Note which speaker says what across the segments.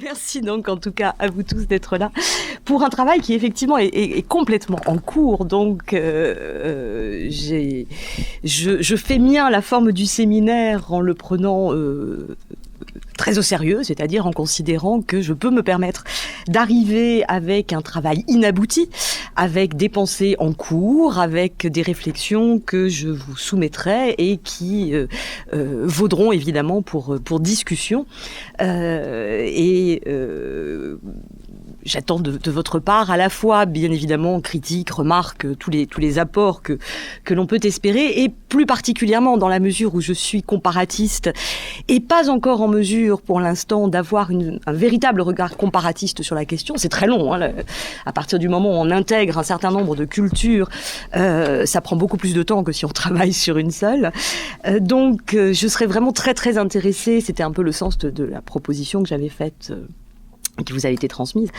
Speaker 1: Merci donc en tout cas à vous tous d'être là pour un travail qui effectivement est complètement en cours. Donc je fais mien la forme du séminaire en le prenant très au sérieux, c'est-à-dire en considérant que je peux me permettre d'arriver avec un travail inabouti, avec des pensées en cours, avec des réflexions que je vous soumettrai et qui vaudront évidemment pour discussion. J'attends de votre part à la fois, bien évidemment, critiques, remarques, tous les apports que l'on peut espérer, et plus particulièrement dans la mesure où je suis comparatiste et pas encore en mesure pour l'instant d'avoir un véritable regard comparatiste sur la question. C'est très long, hein, à partir du moment où on intègre un certain nombre de cultures, ça prend beaucoup plus de temps que si on travaille sur une seule. Donc je serais vraiment très très intéressée, c'était un peu le sens de la proposition que j'avais faite, qui vous a été transmise,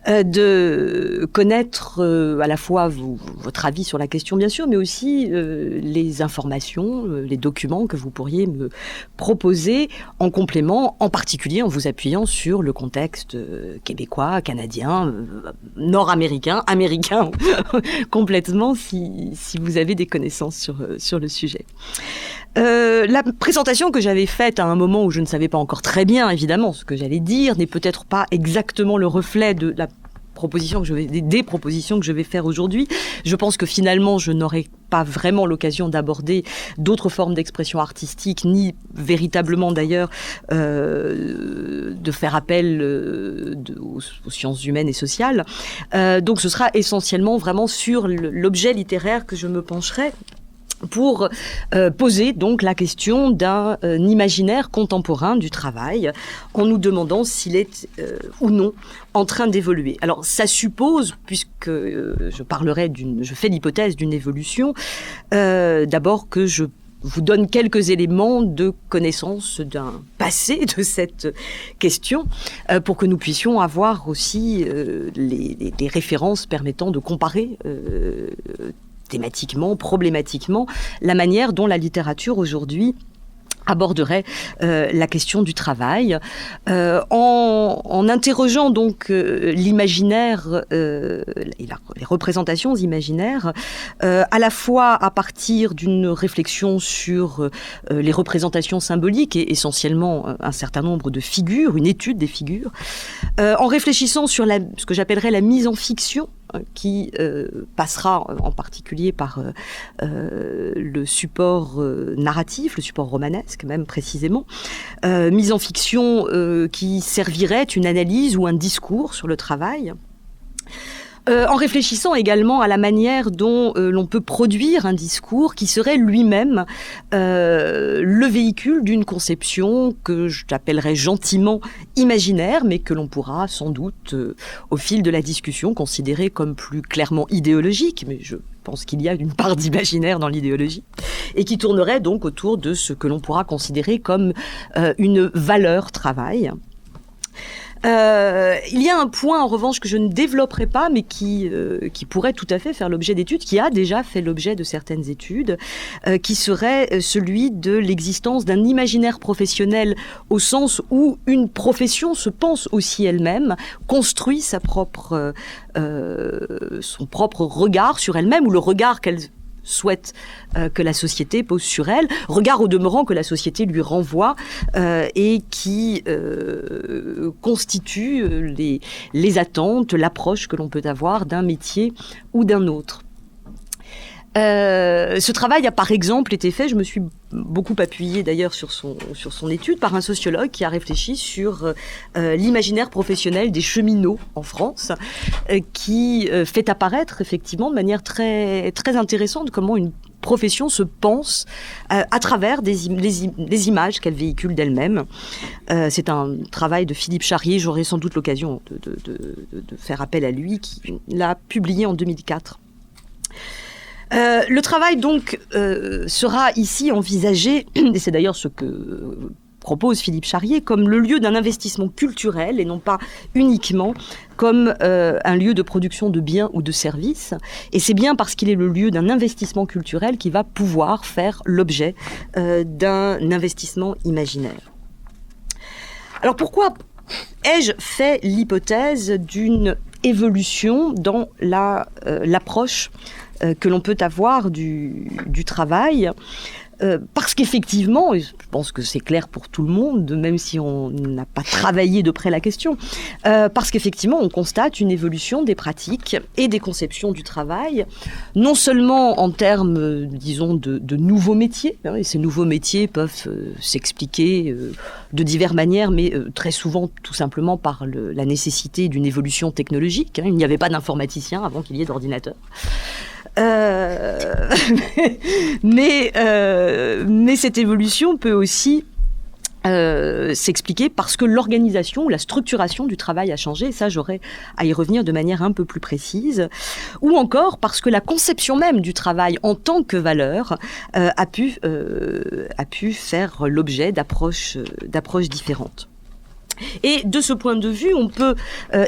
Speaker 1: de connaître à la fois votre avis sur la question, bien sûr, mais aussi les informations, les documents que vous pourriez me proposer en complément, en particulier en vous appuyant sur le contexte québécois, canadien, nord-américain, américain, complètement, si vous avez des connaissances sur le sujet. La présentation que j'avais faite à un moment où je ne savais pas encore très bien, évidemment, ce que j'allais dire, n'est peut-être pas exactement le reflet de la proposition des propositions que je vais faire aujourd'hui. Je pense que finalement, je n'aurai pas vraiment l'occasion d'aborder d'autres formes d'expression artistique, ni véritablement d'ailleurs de faire appel aux sciences humaines et sociales. Donc ce sera essentiellement vraiment sur l'objet littéraire que je me pencherai, pour poser donc la question d'un imaginaire contemporain du travail, en nous demandant s'il est ou non en train d'évoluer. Alors ça suppose, puisque je fais l'hypothèse d'une évolution, d'abord que je vous donne quelques éléments de connaissance d'un passé de cette question, pour que nous puissions avoir aussi des références permettant de comparer thématiquement, problématiquement, la manière dont la littérature aujourd'hui aborderait la question du travail, en interrogeant donc l'imaginaire et les représentations imaginaires, à la fois à partir d'une réflexion sur les représentations symboliques et essentiellement un certain nombre de figures, une étude des figures, en réfléchissant sur ce que j'appellerais la mise en fiction, qui passera en particulier par le support narratif, le support romanesque même précisément, mise en fiction qui servirait une analyse ou un discours sur le travail, en réfléchissant également à la manière dont l'on peut produire un discours qui serait lui-même le véhicule d'une conception que j'appellerais gentiment imaginaire, mais que l'on pourra sans doute, au fil de la discussion, considérer comme plus clairement idéologique, mais je pense qu'il y a une part d'imaginaire dans l'idéologie, et qui tournerait donc autour de ce que l'on pourra considérer comme une valeur travail. Il y a un point en revanche que je ne développerai pas, mais qui pourrait tout à fait faire l'objet d'études, qui a déjà fait l'objet de certaines études, qui serait celui de l'existence d'un imaginaire professionnel, au sens où une profession se pense aussi elle-même, construit son propre regard sur elle-même, ou le regard qu'elle souhaite que la société pose sur elle, regard au demeurant que la société lui renvoie, et qui constitue les attentes, l'approche que l'on peut avoir d'un métier ou d'un autre. Ce travail a par exemple été fait, je me suis beaucoup appuyée d'ailleurs sur son étude, par un sociologue qui a réfléchi sur l'imaginaire professionnel des cheminots en France, qui fait apparaître effectivement de manière très, très intéressante comment une profession se pense à travers les images qu'elle véhicule d'elle-même. C'est un travail de Philippe Charrier, j'aurai sans doute l'occasion de faire appel à lui, qui l'a publié en 2004. Le travail donc sera ici envisagé, et c'est d'ailleurs ce que propose Philippe Charrier, comme le lieu d'un investissement culturel et non pas uniquement comme un lieu de production de biens ou de services. Et c'est bien parce qu'il est le lieu d'un investissement culturel qu'il va pouvoir faire l'objet d'un investissement imaginaire. Alors pourquoi ai-je fait l'hypothèse d'une évolution dans l'approche que l'on peut avoir du travail, parce qu'effectivement, et je pense que c'est clair pour tout le monde, même si on n'a pas travaillé de près la question, parce qu'effectivement, on constate une évolution des pratiques et des conceptions du travail, non seulement en termes, disons, de nouveaux métiers, et ces nouveaux métiers peuvent s'expliquer de diverses manières, mais très souvent, tout simplement par la nécessité d'une évolution technologique. Il n'y avait pas d'informaticien avant qu'il y ait d'ordinateur. Mais cette évolution peut aussi s'expliquer parce que l'organisation ou la structuration du travail a changé, et ça j'aurais à y revenir de manière un peu plus précise, ou encore parce que la conception même du travail en tant que valeur a pu faire l'objet d'approches différentes. Et de ce point de vue, on peut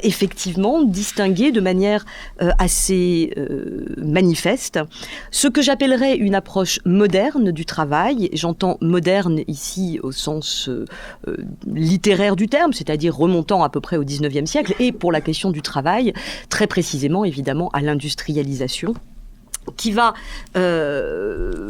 Speaker 1: effectivement distinguer de manière assez manifeste ce que j'appellerais une approche moderne du travail. J'entends moderne ici au sens littéraire du terme, c'est-à-dire remontant à peu près au XIXe siècle, et pour la question du travail, très précisément évidemment à l'industrialisation, qui va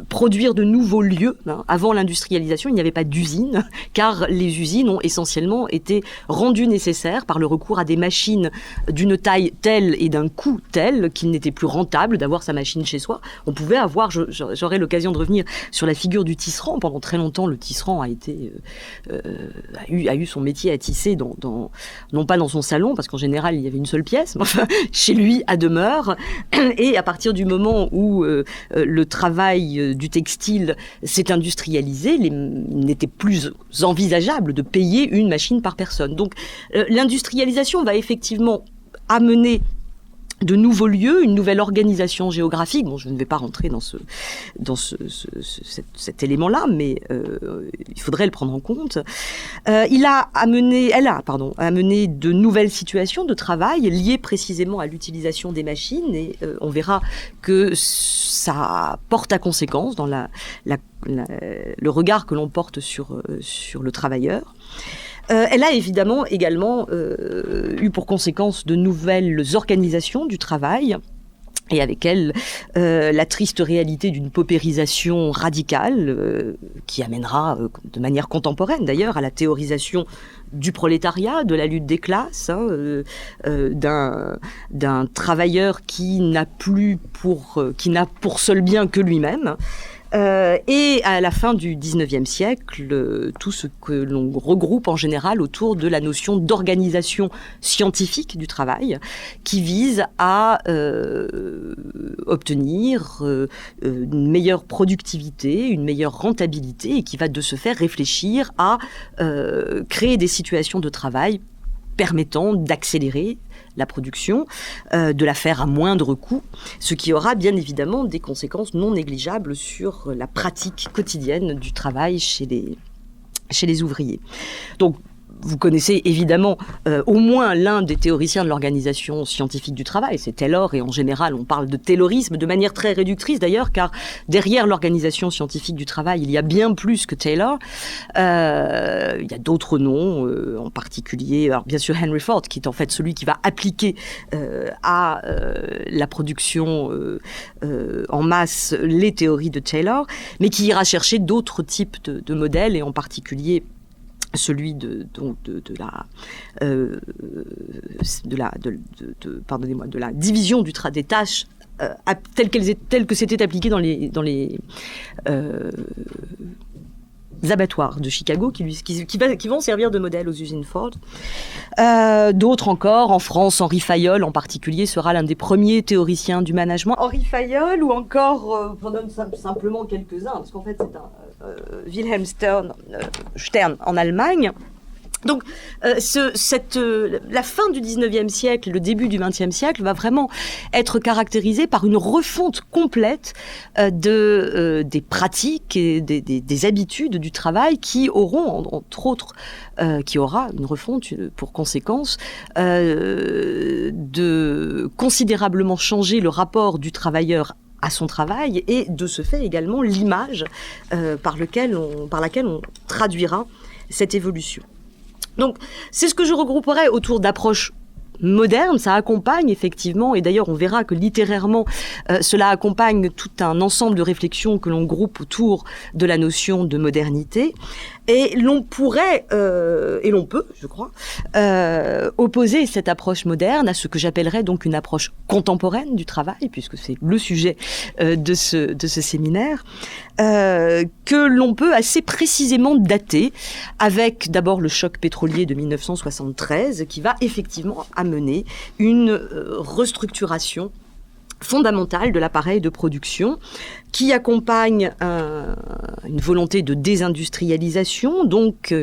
Speaker 1: produire de nouveaux lieux. Avant l'industrialisation, il n'y avait pas d'usines, car les usines ont essentiellement été rendues nécessaires par le recours à des machines d'une taille telle et d'un coût tel qu'il n'était plus rentable d'avoir sa machine chez soi. On pouvait avoir, j'aurai l'occasion de revenir sur la figure du tisserand. Pendant très longtemps, le tisserand a eu son métier à tisser non pas dans son salon, parce qu'en général, il y avait une seule pièce, mais enfin, chez lui, à demeure. Et à partir du moment où le travail du textile s'est industrialisé, il n'était plus envisageable de payer une machine par personne. Donc l'industrialisation va effectivement amener de nouveaux lieux, une nouvelle organisation géographique. Bon, je ne vais pas rentrer dans cet élément-là, mais il faudrait le prendre en compte. Elle a amené de nouvelles situations de travail liées précisément à l'utilisation des machines, et on verra que ça porte à conséquence dans le regard que l'on porte sur le travailleur. Elle a évidemment également eu pour conséquence de nouvelles organisations du travail, et avec elle la triste réalité d'une paupérisation radicale qui amènera de manière contemporaine d'ailleurs à la théorisation du prolétariat, de la lutte des classes, d'un travailleur qui n'a pour seul bien que lui-même. Et à la fin du XIXe siècle, tout ce que l'on regroupe en général autour de la notion d'organisation scientifique du travail, qui vise à obtenir une meilleure productivité, une meilleure rentabilité, et qui va de ce fait réfléchir à créer des situations de travail permettant d'accélérer la production, de la faire à moindre coût, ce qui aura bien évidemment des conséquences non négligeables sur la pratique quotidienne du travail chez les ouvriers. Donc, vous connaissez évidemment au moins l'un des théoriciens de l'organisation scientifique du travail, c'est Taylor, et en général on parle de taylorisme de manière très réductrice d'ailleurs, car derrière l'organisation scientifique du travail il y a bien plus que Taylor. Il y a d'autres noms, en particulier, alors bien sûr Henry Ford, qui est en fait celui qui va appliquer à la production en masse les théories de Taylor, mais qui ira chercher d'autres types de modèles, et en particulier celui de la division des tâches telles que c'était appliqué dans les abattoirs de Chicago qui vont servir de modèle aux usines Ford. D'autres encore, en France, Henri Fayol en particulier sera l'un des premiers théoriciens du management. Henri Fayol, ou encore, j'en donne simplement quelques-uns, parce qu'en fait c'est un Wilhelm Stern en Allemagne. Donc, la fin du XIXe siècle, le début du XXe siècle va vraiment être caractérisée par une refonte complète des pratiques et des habitudes du travail qui auront, entre autres, qui aura une refonte pour conséquence de considérablement changer le rapport du travailleur à son travail, et de ce fait également l'image par laquelle on traduira cette évolution. Donc, c'est ce que je regrouperais autour d'approches moderne, ça accompagne effectivement, et d'ailleurs on verra que littérairement cela accompagne tout un ensemble de réflexions que l'on groupe autour de la notion de modernité, et l'on pourrait, et l'on peut, je crois, opposer cette approche moderne à ce que j'appellerais donc une approche contemporaine du travail, puisque c'est le sujet de ce séminaire, que l'on peut assez précisément dater avec d'abord le choc pétrolier de 1973 qui va effectivement amener une restructuration fondamentale de l'appareil de production qui accompagne une volonté de désindustrialisation, donc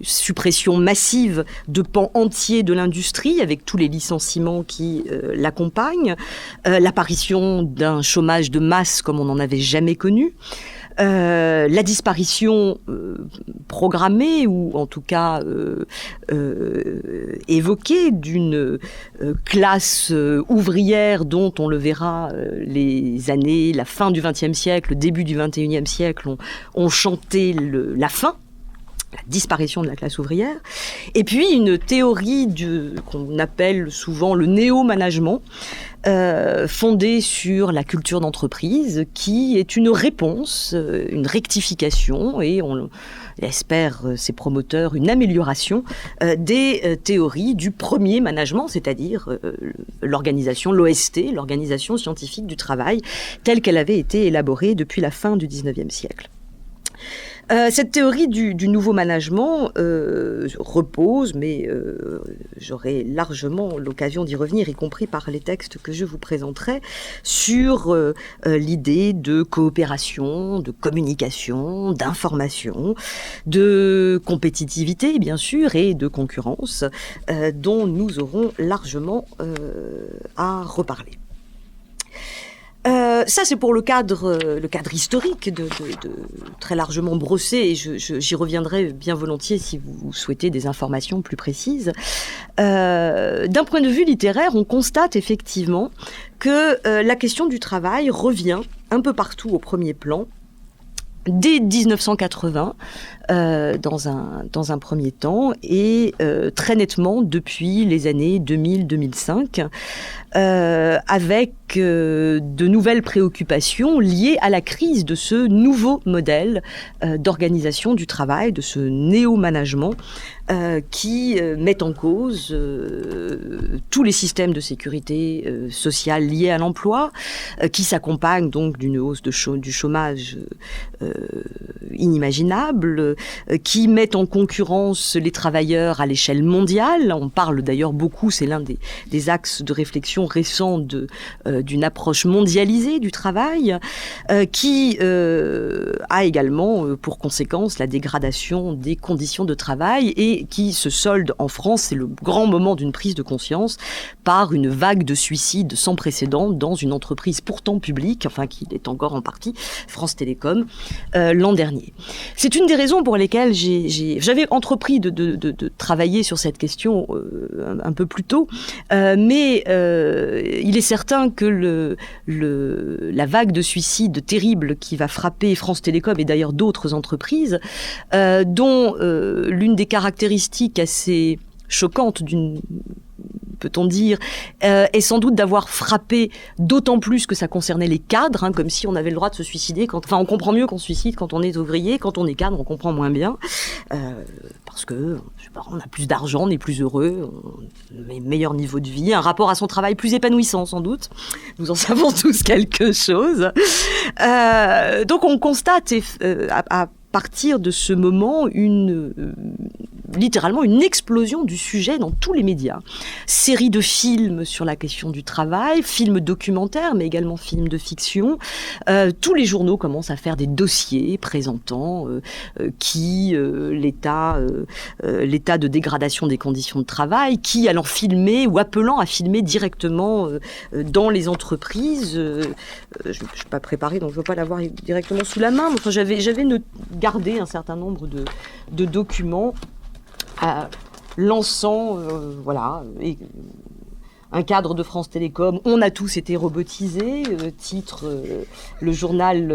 Speaker 1: suppression massive de pans entiers de l'industrie avec tous les licenciements qui l'accompagnent, l'apparition d'un chômage de masse comme on n'en avait jamais connu, la disparition programmée ou en tout cas évoquée d'une classe ouvrière dont on le verra la fin du XXe siècle, le début du XXIe siècle ont chanté la fin, la disparition de la classe ouvrière, et puis une théorie qu'on appelle souvent le néo-management, fondée sur la culture d'entreprise, qui est une réponse, une rectification, et on espère, ses promoteurs, une amélioration des théories du premier management, c'est-à-dire l'organisation, l'OST, l'organisation scientifique du travail, telle qu'elle avait été élaborée depuis la fin du XIXe siècle. Cette théorie du nouveau management repose, mais j'aurai largement l'occasion d'y revenir, y compris par les textes que je vous présenterai, sur l'idée de coopération, de communication, d'information, de compétitivité, bien sûr, et de concurrence, dont nous aurons largement à reparler. Ça, c'est pour le cadre historique de très largement brossé, et j'y reviendrai bien volontiers si vous souhaitez des informations plus précises. D'un point de vue littéraire, on constate effectivement que la question du travail revient un peu partout au premier plan, dès 1980, dans un premier temps, et très nettement depuis les années 2000-2005, avec de nouvelles préoccupations liées à la crise de ce nouveau modèle d'organisation du travail, de ce néo-management qui met en cause tous les systèmes de sécurité sociale liés à l'emploi, qui s'accompagne donc d'une hausse du chômage inimaginable, qui met en concurrence les travailleurs à l'échelle mondiale. On parle d'ailleurs beaucoup, c'est l'un des axes de réflexion récents d'une approche mondialisée du travail, qui a également pour conséquence la dégradation des conditions de travail et qui se solde en France, c'est le grand moment d'une prise de conscience, par une vague de suicides sans précédent dans une entreprise pourtant publique, enfin qui est encore en partie, France Télécom, l'an dernier. C'est une des raisons pour lesquelles j'avais entrepris de travailler sur cette question un peu plus tôt, mais il est certain que la vague de suicides terrible qui va frapper France Télécom et d'ailleurs d'autres entreprises, dont l'une des caractéristiques assez choquantes peut-on dire, est sans doute d'avoir frappé d'autant plus que ça concernait les cadres, comme si on avait le droit de se suicider. On comprend mieux qu'on se suicide quand on est ouvrier, quand on est cadre, on comprend moins bien, parce que, je sais pas, on a plus d'argent, on est plus heureux, on a un meilleur niveau de vie, un rapport à son travail plus épanouissant sans doute. Nous en savons tous quelque chose. Donc on constate à partir de ce moment littéralement une explosion du sujet dans tous les médias. Séries de films sur la question du travail, films documentaires, mais également films de fiction. Tous les journaux commencent à faire des dossiers présentant l'état de dégradation des conditions de travail, qui allant filmer ou appelant à filmer directement dans les entreprises. Je ne suis pas préparée, donc je ne veux pas l'avoir directement sous la main. Enfin, j'avais gardé un certain nombre de documents lançant, un cadre de France Télécom, on a tous été robotisés, titre le journal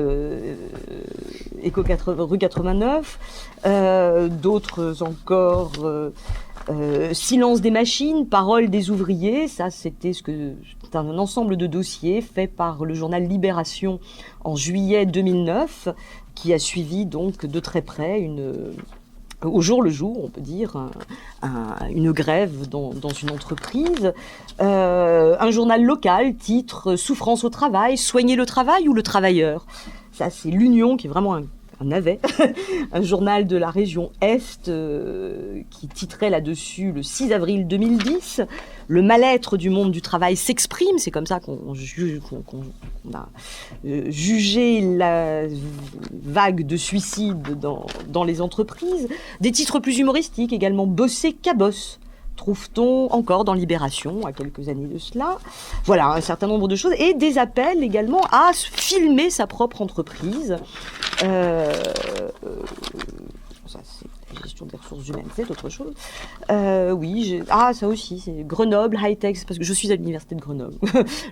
Speaker 1: rue 89, d'autres encore... silence des machines, parole des ouvriers, ça c'est un ensemble de dossiers fait par le journal Libération en juillet 2009, qui a suivi donc de très près au jour le jour, on peut dire, une grève dans une entreprise. Un journal local, titre Souffrance au travail, soigner le travail ou le travailleur. Ça c'est l'Union qui est vraiment un navet, un journal de la région Est qui titrait là-dessus le 6 avril 2010 « Le mal-être du monde du travail s'exprime ». C'est comme ça qu'on a jugé la vague de suicides dans les entreprises. Des titres plus humoristiques également, « Bosser cabosse ». Trouve-t-on encore dans Libération, à quelques années de cela. Voilà, un certain nombre de choses. Et des appels également à filmer sa propre entreprise. Ça, c'est la gestion des ressources humaines, c'est autre chose. Oui, ça aussi, c'est Grenoble, high-tech, parce que je suis à l'université de Grenoble.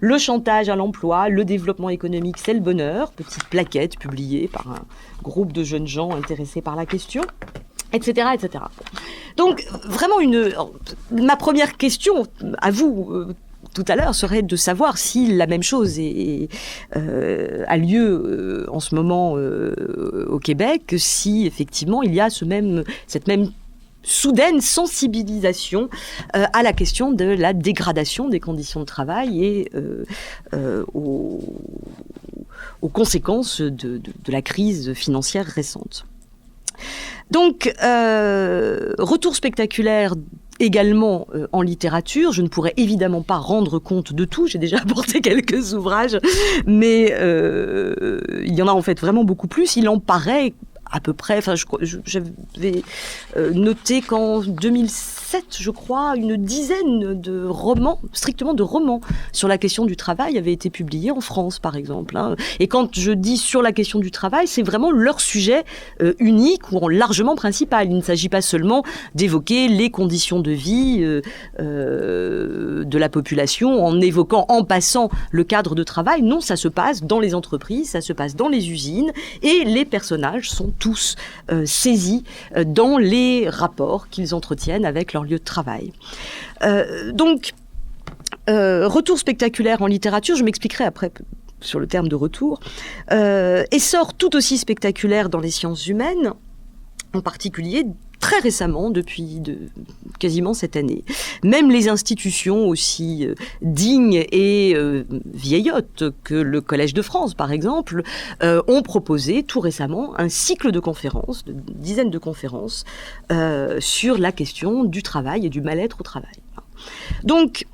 Speaker 1: Le chantage à l'emploi, le développement économique, c'est le bonheur. Petite plaquette publiée par un groupe de jeunes gens intéressés par la question. Etc., etc. Donc, vraiment, ma première question à vous, tout à l'heure, serait de savoir si la même chose a lieu en ce moment au Québec, si effectivement il y a cette même soudaine sensibilisation à la question de la dégradation des conditions de travail et aux conséquences de la crise financière récente. Donc, retour spectaculaire également en littérature. Je ne pourrais évidemment pas rendre compte de tout. J'ai déjà apporté quelques ouvrages, mais il y en a en fait vraiment beaucoup plus. Il en paraît à peu près, j'avais noté qu'en 2007, je crois, une dizaine de romans, strictement de romans, sur la question du travail avaient été publiés en France, par exemple. Et quand je dis sur la question du travail, c'est vraiment leur sujet unique ou largement principal. Il ne s'agit pas seulement d'évoquer les conditions de vie de la population en évoquant, en passant, le cadre de travail. Non, ça se passe dans les entreprises, ça se passe dans les usines, et les personnages sont tous saisis dans les rapports qu'ils entretiennent avec leur lieu de travail. Donc, retour spectaculaire en littérature, je m'expliquerai après sur le terme de retour, essor tout aussi spectaculaire dans les sciences humaines, en particulier très récemment, depuis quasiment cette année. Même les institutions aussi dignes et vieillottes que le Collège de France, par exemple, ont proposé tout récemment un cycle de conférences, de dizaines de conférences, sur la question du travail et du mal-être au travail. Donc,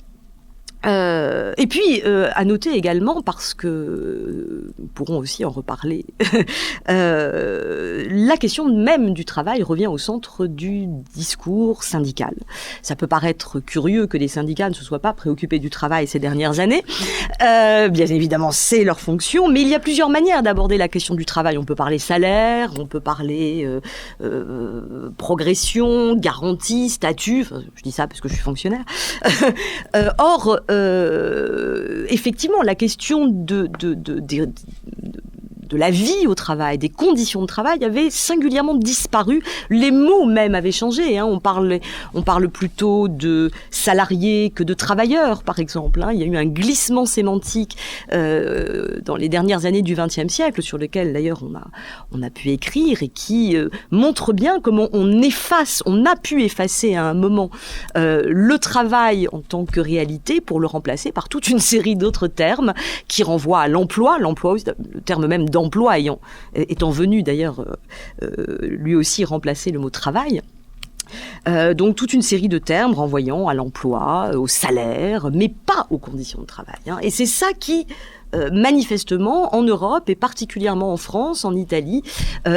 Speaker 1: et puis, à noter également, parce que nous pourrons aussi en reparler, la question même du travail revient au centre du discours syndical. Ça peut paraître curieux que les syndicats ne se soient pas préoccupés du travail ces dernières années. Bien évidemment, c'est leur fonction, mais il y a plusieurs manières d'aborder la question du travail. On peut parler salaire, on peut parler progression, garantie, statut. Enfin, je dis ça parce que je suis fonctionnaire. Or, effectivement, la question de la vie au travail, des conditions de travail avait singulièrement disparu. Les mots même avaient changé. On parle plutôt de salariés que de travailleurs, par exemple. Il y a eu un glissement sémantique dans les dernières années du XXe siècle, sur lequel d'ailleurs on a pu écrire et qui montre bien comment on a pu effacer à un moment le travail en tant que réalité pour le remplacer par toute une série d'autres termes qui renvoient à l'emploi, le terme même d'emploi étant venu d'ailleurs lui aussi remplacer le mot travail. Donc toute une série de termes renvoyant à l'emploi, au salaire, mais pas aux conditions de travail. Et c'est ça qui, manifestement, en Europe et particulièrement en France, en Italie,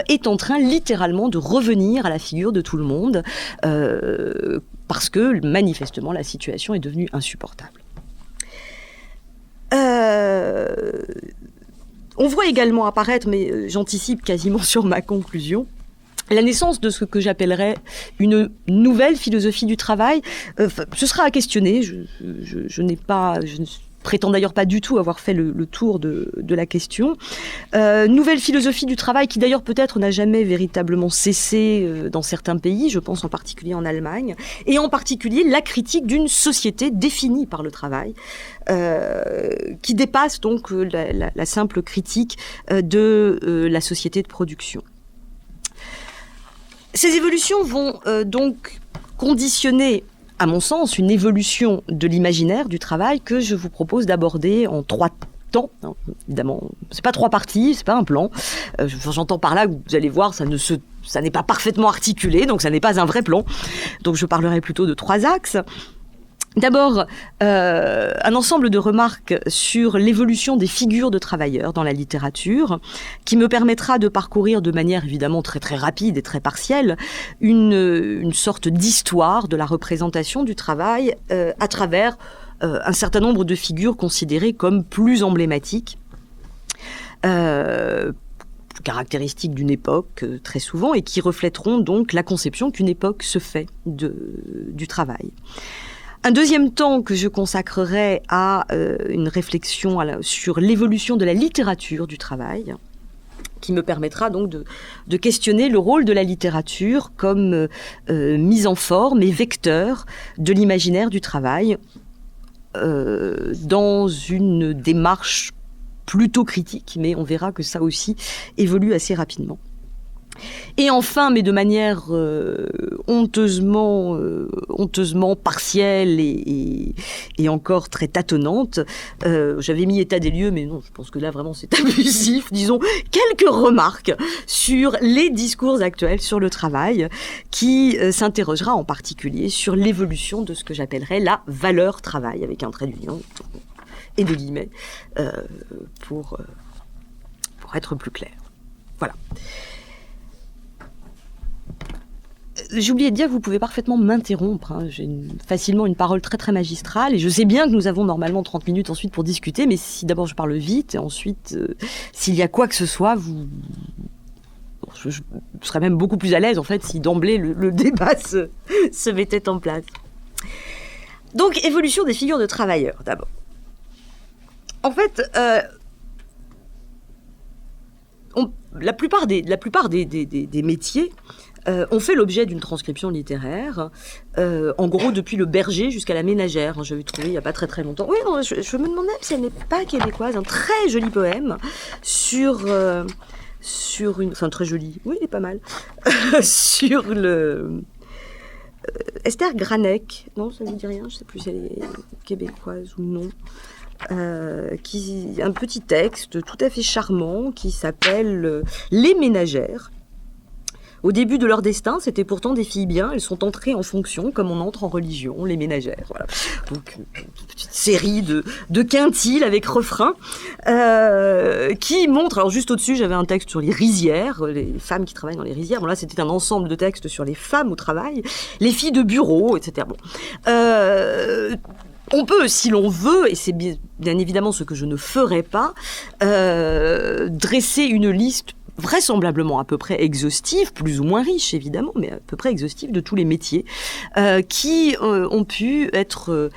Speaker 1: est en train littéralement de revenir à la figure de tout le monde, parce que manifestement la situation est devenue insupportable. On voit également apparaître, mais j'anticipe quasiment sur ma conclusion, la naissance de ce que j'appellerais une nouvelle philosophie du travail. Ce sera à questionner. Je ne prétends d'ailleurs pas du tout avoir fait le tour de la question. Nouvelle philosophie du travail qui d'ailleurs peut-être n'a jamais véritablement cessé dans certains pays, je pense en particulier en Allemagne, et en particulier la critique d'une société définie par le travail, qui dépasse donc la simple critique de la société de production. Ces évolutions vont donc conditionner, à mon sens, une évolution de l'imaginaire du travail que je vous propose d'aborder en 3 temps. Non, évidemment, c'est pas 3 parties, c'est pas un plan. J'entends par là que vous allez voir, ça n'est pas parfaitement articulé, donc ça n'est pas un vrai plan. Donc je parlerai plutôt de 3 axes. D'abord, un ensemble de remarques sur l'évolution des figures de travailleurs dans la littérature, qui me permettra de parcourir de manière évidemment très très rapide et très partielle une sorte d'histoire de la représentation du travail à travers un certain nombre de figures considérées comme plus emblématiques, caractéristiques d'une époque très souvent, et qui reflèteront donc la conception qu'une époque se fait du travail. Un deuxième temps que je consacrerai à une réflexion sur l'évolution de la littérature du travail, qui me permettra donc de questionner le rôle de la littérature comme mise en forme et vecteur de l'imaginaire du travail dans une démarche plutôt critique, mais on verra que ça aussi évolue assez rapidement. Et enfin, mais de manière honteusement partielle et encore très tâtonnante, j'avais mis état des lieux, mais non, je pense que là vraiment c'est abusif, disons quelques remarques sur les discours actuels sur le travail, qui s'interrogera en particulier sur l'évolution de ce que j'appellerais la valeur travail, avec un trait d'union et des guillemets, pour être plus clair. Voilà. J'ai oublié de dire que vous pouvez parfaitement m'interrompre. J'ai facilement une parole très très magistrale, et je sais bien que nous avons normalement 30 minutes ensuite pour discuter, mais si d'abord je parle vite et ensuite s'il y a quoi que ce soit, je serais même beaucoup plus à l'aise en fait si d'emblée le débat se mettait en place. Donc évolution des figures de travailleurs d'abord. En fait, la plupart des métiers ont fait l'objet d'une transcription littéraire, en gros depuis le berger jusqu'à la ménagère. J'avais trouvé il n'y a pas très très longtemps. Oui, non, je me demandais si elle n'est pas québécoise. Un très joli poème sur une... Enfin, très joli. Oui, il est pas mal. Sur le... Esther Granec. Non, ça ne me dit rien. Je ne sais plus si elle est québécoise ou non. Un petit texte tout à fait charmant qui s'appelle « Les ménagères ». Au début de leur destin, c'était pourtant des filles bien. Elles sont entrées en fonction comme on entre en religion, les ménagères. Voilà. Donc, une petite série de quintiles avec refrain qui montre... Alors, juste au-dessus, j'avais un texte sur les rizières, les femmes qui travaillent dans les rizières. Bon, là, c'était un ensemble de textes sur les femmes au travail, les filles de bureau, etc. Bon. On peut, si l'on veut, et c'est bien évidemment ce que je ne ferai pas, dresser une liste vraisemblablement à peu près exhaustive, plus ou moins riche évidemment, mais à peu près exhaustive de tous les métiers qui ont pu être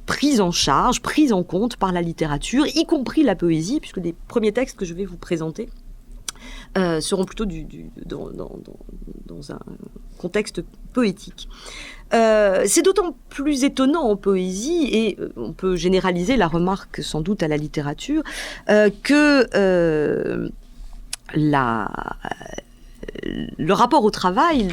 Speaker 1: pris en charge, pris en compte par la littérature, y compris la poésie, puisque les premiers textes que je vais vous présenter seront plutôt dans un contexte poétique. C'est d'autant plus étonnant en poésie, et on peut généraliser la remarque sans doute à la littérature, que le rapport au travail,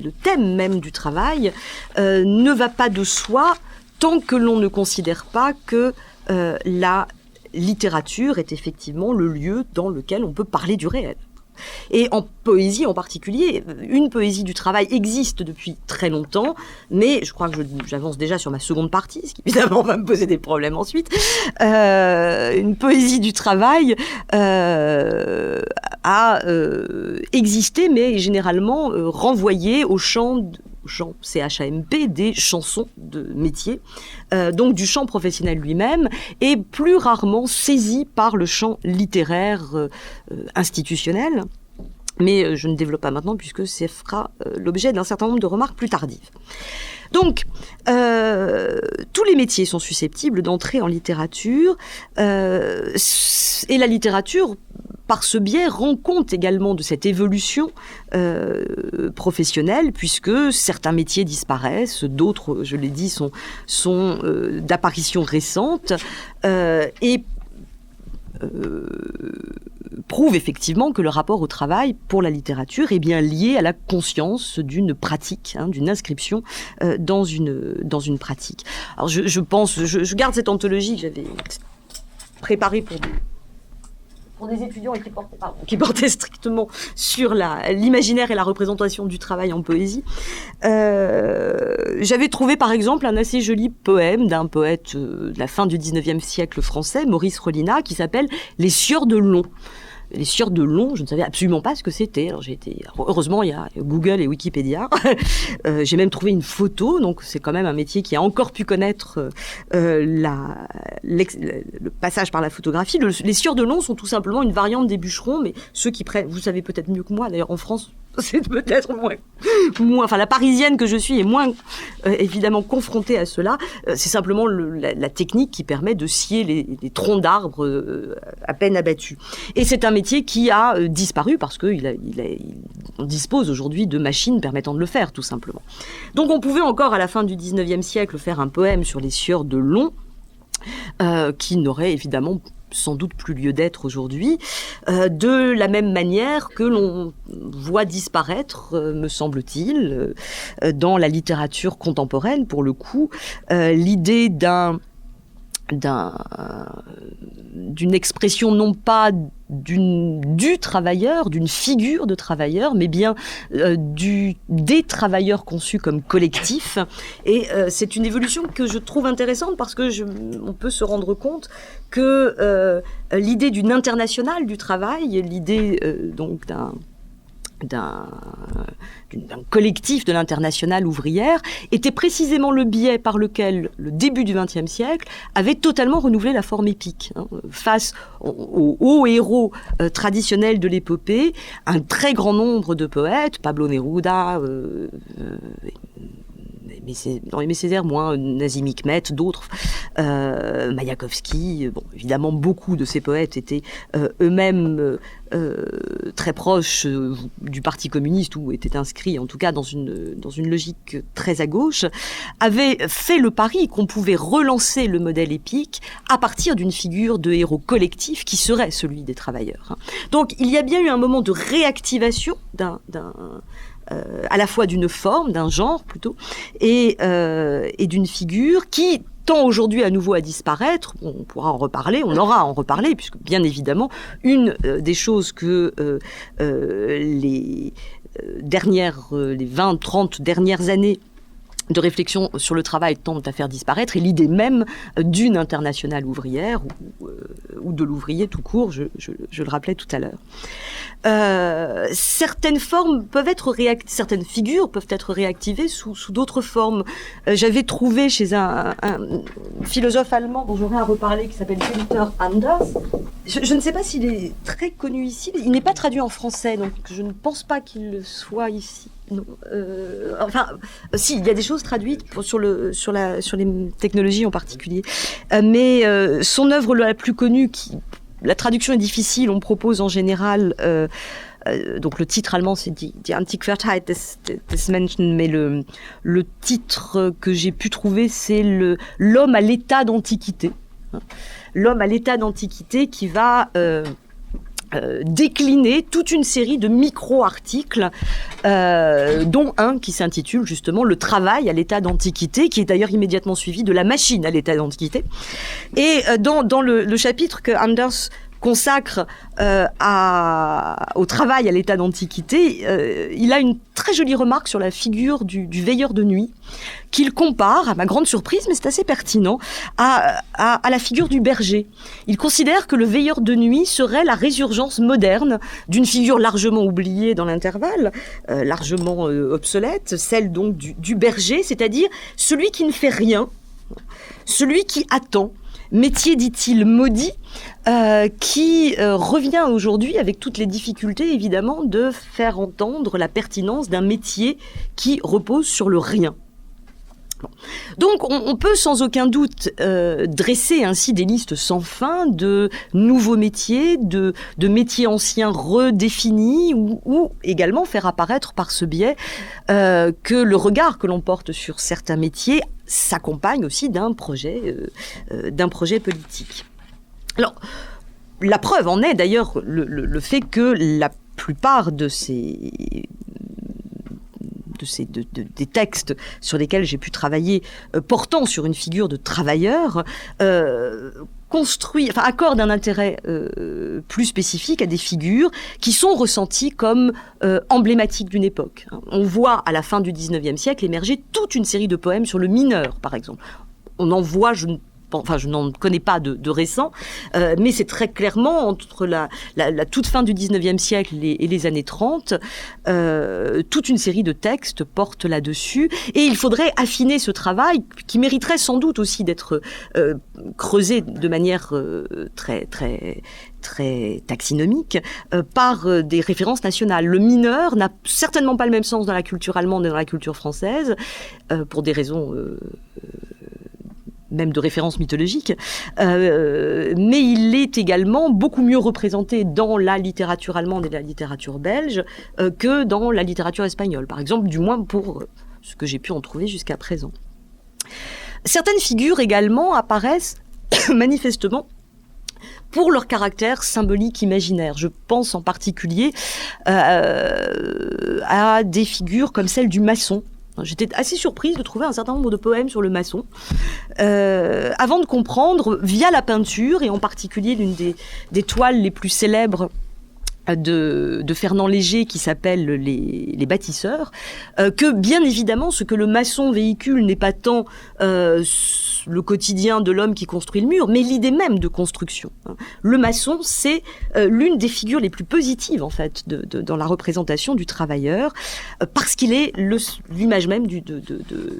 Speaker 1: le thème même du travail, ne va pas de soi tant que l'on ne considère pas que la littérature est effectivement le lieu dans lequel on peut parler du réel. Et en poésie en particulier, une poésie du travail existe depuis très longtemps, mais je crois que j'avance déjà sur ma seconde partie, ce qui évidemment va me poser des problèmes ensuite. Une poésie du travail a existé, mais généralement renvoyée au chant CHAMP, des chansons de métier, donc du chant professionnel lui-même, et plus rarement saisi par le chant littéraire institutionnel. Mais je ne développe pas maintenant puisque ça fera l'objet d'un certain nombre de remarques plus tardives. Donc, tous les métiers sont susceptibles d'entrer en littérature, et la littérature, par ce biais, rend compte également de cette évolution professionnelle, puisque certains métiers disparaissent, d'autres, je l'ai dit, sont d'apparition récente, et prouve effectivement que le rapport au travail pour la littérature est bien lié à la conscience d'une pratique, d'une inscription dans une pratique. Alors je pense, je garde cette anthologie que j'avais préparée pour des étudiants et qui portait strictement sur l'imaginaire et la représentation du travail en poésie. J'avais trouvé par exemple un assez joli poème d'un poète de la fin du 19e siècle français, Maurice Rollinat, qui s'appelle « Les sieurs de Long ». Les sieurs de Long, je ne savais absolument pas ce que c'était. Alors heureusement, il y a Google et Wikipédia. J'ai même trouvé une photo, donc c'est quand même un métier qui a encore pu connaître le passage par la photographie. Les sieurs de Long sont tout simplement une variante des bûcherons, mais ceux qui prennent, vous savez peut-être mieux que moi, d'ailleurs en France, c'est peut-être moins, enfin la parisienne que je suis est moins évidemment confrontée à cela. C'est simplement la technique qui permet de scier les troncs d'arbres à peine abattus. Et c'est un métier qui a disparu parce qu'on dispose aujourd'hui de machines permettant de le faire, tout simplement. Donc on pouvait encore à la fin du 19e siècle faire un poème sur les sieurs de Long, qui n'aurait évidemment sans doute plus lieu d'être aujourd'hui, de la même manière que l'on voit disparaître, me semble-t-il, dans la littérature contemporaine, pour le coup, l'idée d'une expression non pas du travailleur, d'une figure de travailleur, mais bien des travailleurs conçus comme collectifs. Et c'est une évolution que je trouve intéressante parce que on peut se rendre compte que l'idée d'une internationale du travail, l'idée donc d'un collectif de l'internationale ouvrière, était précisément le biais par lequel le début du XXe siècle avait totalement renouvelé la forme épique. Face aux hauts héros traditionnels de l'épopée, un très grand nombre de poètes, Pablo Neruda, Aimé Césaire, moins Nazim Hikmet, d'autres, Mayakovsky, bon, évidemment beaucoup de ces poètes étaient eux-mêmes très proches du Parti communiste ou étaient inscrits en tout cas dans une logique très à gauche, avaient fait le pari qu'on pouvait relancer le modèle épique à partir d'une figure de héros collectif qui serait celui des travailleurs. Donc il y a bien eu un moment de réactivation à la fois d'une forme, d'un genre plutôt, et d'une figure qui tend aujourd'hui à nouveau à disparaître. On pourra en reparler, on aura à en reparler, puisque bien évidemment, une des choses que les 20, 30 dernières années de réflexion sur le travail tendent à faire disparaître, et l'idée même d'une internationale ouvrière ou de l'ouvrier tout court, je le rappelais tout à l'heure. Certaines figures peuvent être réactivées sous d'autres formes. J'avais trouvé chez un philosophe allemand dont j'aurais à reparler, qui s'appelle Günther Anders. Je ne sais pas s'il est très connu ici. Il n'est pas traduit en français, donc je ne pense pas qu'il le soit ici. Non. Si, il y a des choses traduites sur les technologies en particulier. Mais son œuvre la plus connue, la traduction est difficile, on propose en général, donc le titre allemand c'est Die Antiquiertheit des Menschen, mais le titre que j'ai pu trouver c'est l'homme à l'état d'antiquité. L'homme à l'état d'antiquité qui va décliner toute une série de micro-articles, dont un qui s'intitule justement « Le travail à l'état d'antiquité », qui est d'ailleurs immédiatement suivi de « La machine à l'état d'antiquité ». Et dans le chapitre que Anders consacre au travail à l'état d'antiquité, il a une très jolie remarque sur la figure du veilleur de nuit, qu'il compare, à ma grande surprise, mais c'est assez pertinent, à la figure du berger. Il considère que le veilleur de nuit serait la résurgence moderne d'une figure largement oubliée dans l'intervalle, largement obsolète, celle donc du berger, c'est-à-dire celui qui ne fait rien, celui qui attend, métier, dit-il, maudit, qui revient aujourd'hui avec toutes les difficultés, évidemment, de faire entendre la pertinence d'un métier qui repose sur le rien. Bon. Donc on peut sans aucun doute dresser ainsi des listes sans fin de nouveaux métiers, de métiers anciens redéfinis, ou également faire apparaître par ce biais que le regard que l'on porte sur certains métiers s'accompagne aussi d'un projet politique. Alors, la preuve en est d'ailleurs le fait que la plupart des textes sur lesquels j'ai pu travailler portant sur une figure de travailleur accorde un intérêt plus spécifique à des figures qui sont ressenties comme emblématiques d'une époque. On voit à la fin du XIXe siècle émerger toute une série de poèmes sur le mineur, par exemple. On en voit, je n'en connais pas de récents, mais c'est très clairement entre la toute fin du XIXe siècle et les années 30, toute une série de textes portent là-dessus. Et il faudrait affiner ce travail, qui mériterait sans doute aussi d'être creusé de manière très, très, très taxinomique, par des références nationales. Le mineur n'a certainement pas le même sens dans la culture allemande et dans la culture française, pour des raisons même de référence mythologique, mais il est également beaucoup mieux représenté dans la littérature allemande et la littérature belge que dans la littérature espagnole, par exemple, du moins pour ce que j'ai pu en trouver jusqu'à présent. Certaines figures également apparaissent manifestement pour leur caractère symbolique imaginaire. Je pense en particulier à des figures comme celle du maçon. J'étais assez surprise de trouver un certain nombre de poèmes sur le maçon, avant de comprendre, via la peinture, et en particulier l'une des toiles les plus célèbres de Fernand Léger, qui s'appelle les bâtisseurs, que bien évidemment ce que le maçon véhicule n'est pas tant le quotidien de l'homme qui construit le mur, mais l'idée même de construction. Le maçon, c'est l'une des figures les plus positives en fait dans la représentation du travailleur, parce qu'il est l'image même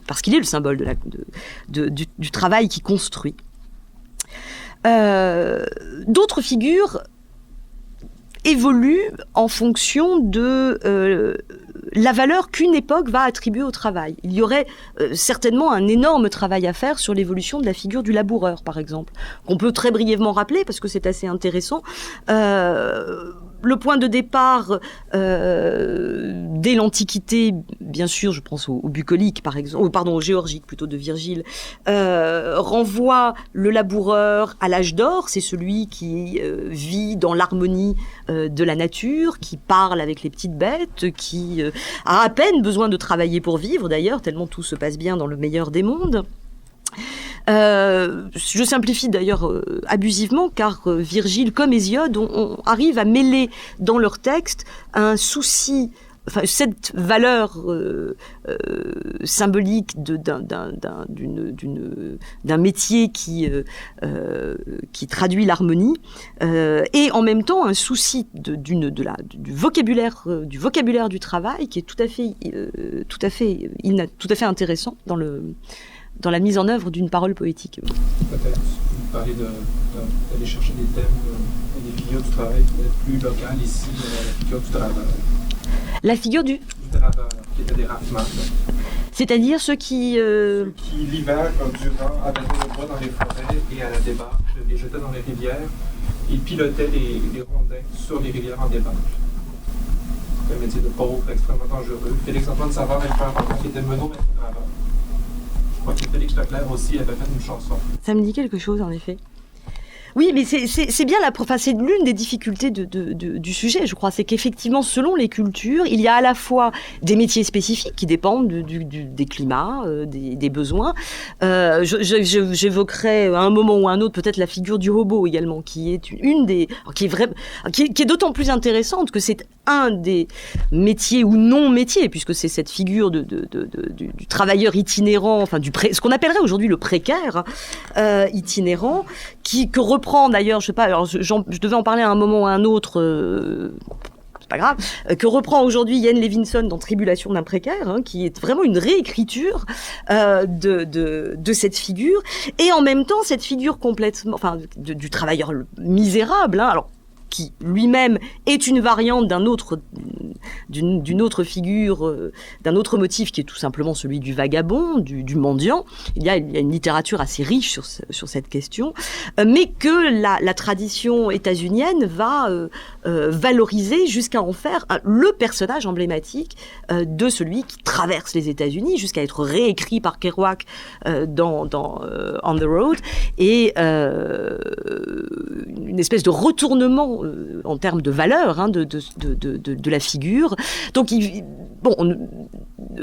Speaker 1: parce qu'il est le symbole du travail qui construit. D'autres figures évolue en fonction de la valeur qu'une époque va attribuer au travail. Il y aurait certainement un énorme travail à faire sur l'évolution de la figure du laboureur, par exemple, qu'on peut très brièvement rappeler parce que c'est assez intéressant. Le point de départ, dès l'Antiquité, bien sûr, je pense au bucolique, par exemple, au géorgique plutôt de Virgile, renvoie le laboureur à l'âge d'or. C'est celui qui vit dans l'harmonie de la nature, qui parle avec les petites bêtes, qui a à peine besoin de travailler pour vivre, d'ailleurs, tellement tout se passe bien dans le meilleur des mondes. Je simplifie d'ailleurs abusivement, car Virgile comme Hésiode on arrive à mêler dans leur texte un souci, cette valeur symbolique d'un métier qui traduit l'harmonie, et en même temps un souci du vocabulaire du travail qui est tout à fait intéressant dans la mise en œuvre d'une parole poétique.
Speaker 2: Peut-être parler d'aller chercher des thèmes et des figures du travail peut-être plus locales ici, la figure du draveur.
Speaker 1: La figure du
Speaker 2: draveur, qui était des rafements.
Speaker 1: C'est-à-dire ceux qui
Speaker 2: l'hiver, durant, abattaient le bois dans les forêts et à la débâcle, les jetaient dans les rivières et pilotaient les rondins sur les rivières en débâcle. C'est un métier de pauvre extrêmement dangereux. Félix-Antoine Savard avait fait un roman qui était Menot maître draveur. Je crois que Félix Leclerc aussi avait fait une chanson.
Speaker 1: Ça me dit quelque chose, en effet. Oui, mais c'est bien c'est l'une des difficultés du sujet, je crois, c'est qu'effectivement, selon les cultures, il y a à la fois des métiers spécifiques qui dépendent des climats, des besoins. J'évoquerai à un moment ou à un autre peut-être la figure du hobo également, qui est qui est d'autant plus intéressante que c'est un des métiers ou non métiers, puisque c'est cette figure du travailleur itinérant, ce qu'on appellerait aujourd'hui le précaire itinérant, que reprend d'ailleurs, je sais pas, alors je devais en parler à un moment ou à un autre, pas grave, que reprend aujourd'hui Ian Levinson dans Tribulation d'un précaire, qui est vraiment une réécriture de cette figure, et en même temps cette figure complètement, du travailleur misérable, alors qui lui-même est une variante d'une autre figure, d'un autre motif qui est tout simplement celui du vagabond, du mendiant. Il y a une littérature assez riche sur cette question, mais que la tradition états-unienne va valoriser jusqu'à en faire le personnage emblématique de celui qui traverse les États-Unis, jusqu'à être réécrit par Kerouac dans On the Road, et une espèce de retournement en termes de valeur de la figure. Donc,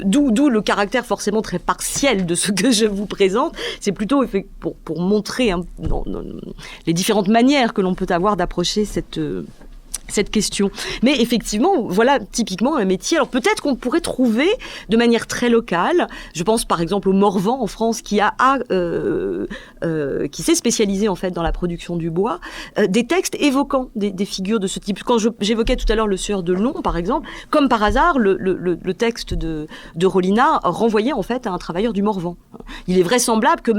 Speaker 1: d'où le caractère forcément très partiel de ce que je vous présente. C'est plutôt pour montrer les différentes manières que l'on peut avoir d'approcher cette question. Mais effectivement, voilà typiquement un métier. Alors peut-être qu'on pourrait trouver de manière très locale, je pense par exemple au Morvan en France qui s'est spécialisé en fait dans la production du bois, des textes évoquant des figures de ce type. Quand j'évoquais tout à l'heure le Sieur de Long par exemple, comme par hasard le texte de Rollinat renvoyait en fait à un travailleur du Morvan. Il est vraisemblable que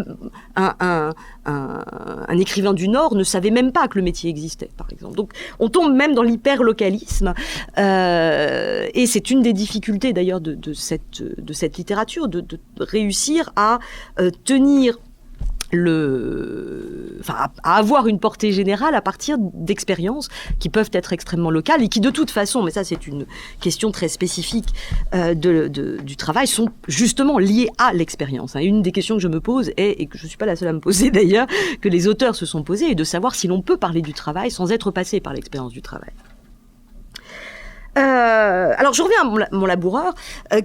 Speaker 1: un écrivain du Nord ne savait même pas que le métier existait par exemple. Donc on tombe même dans l'hyperlocalisme, et c'est une des difficultés d'ailleurs de cette littérature, de réussir à tenir à avoir une portée générale à partir d'expériences qui peuvent être extrêmement locales et qui de toute façon, mais ça c'est une question très spécifique du travail, sont justement liées à l'expérience. Une des questions que je me pose et que je ne suis pas la seule à me poser d'ailleurs, que les auteurs se sont posées, est de savoir si l'on peut parler du travail sans être passé par l'expérience du travail. Alors je reviens à mon laboureur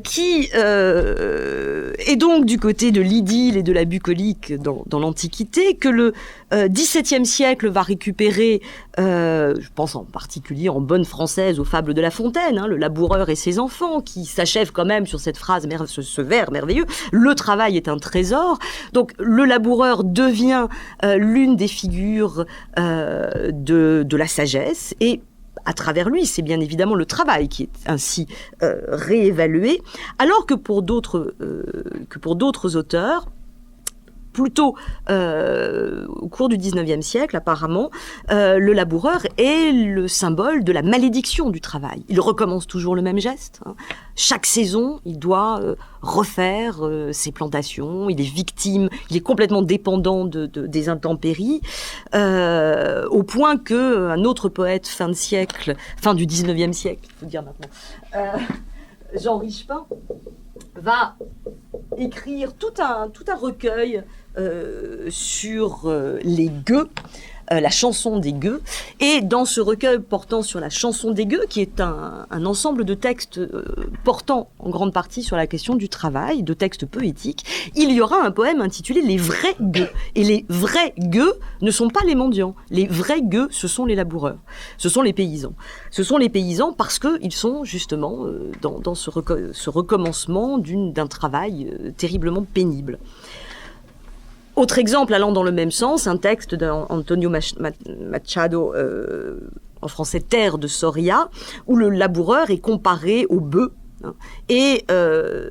Speaker 1: qui est donc du côté de l'idylle et de la bucolique dans l'Antiquité, que le XVIIe siècle va récupérer, je pense en particulier en bonne française aux fables de La Fontaine, le laboureur et ses enfants, qui s'achève quand même sur cette phrase, ce vers merveilleux, le travail est un trésor. Donc le laboureur devient l'une des figures de la sagesse, et à travers lui, c'est bien évidemment le travail qui est ainsi réévalué, alors que pour d'autres auteurs, plutôt au cours du XIXe siècle, apparemment, le laboureur est le symbole de la malédiction du travail. Il recommence toujours le même geste. Chaque saison, il doit refaire ses plantations. Il est victime, il est complètement dépendant des intempéries, au point que un autre poète fin du XIXe siècle, il faut dire maintenant, Jean Richepin, va écrire tout un recueil sur les gueux, la chanson des gueux. Et dans ce recueil portant sur la chanson des gueux, qui est un ensemble de textes portant en grande partie sur la question du travail, de textes poétiques, il y aura un poème intitulé « Les vrais gueux ». Et les vrais gueux ne sont pas les mendiants. Les vrais gueux, ce sont les laboureurs. Ce sont les paysans. Ce sont les paysans parce qu'ils sont justement dans ce recommencement d'un travail terriblement pénible. Autre exemple allant dans le même sens, un texte d'Antonio Machado, en français Terre de Soria, où le laboureur est comparé au bœuf, et la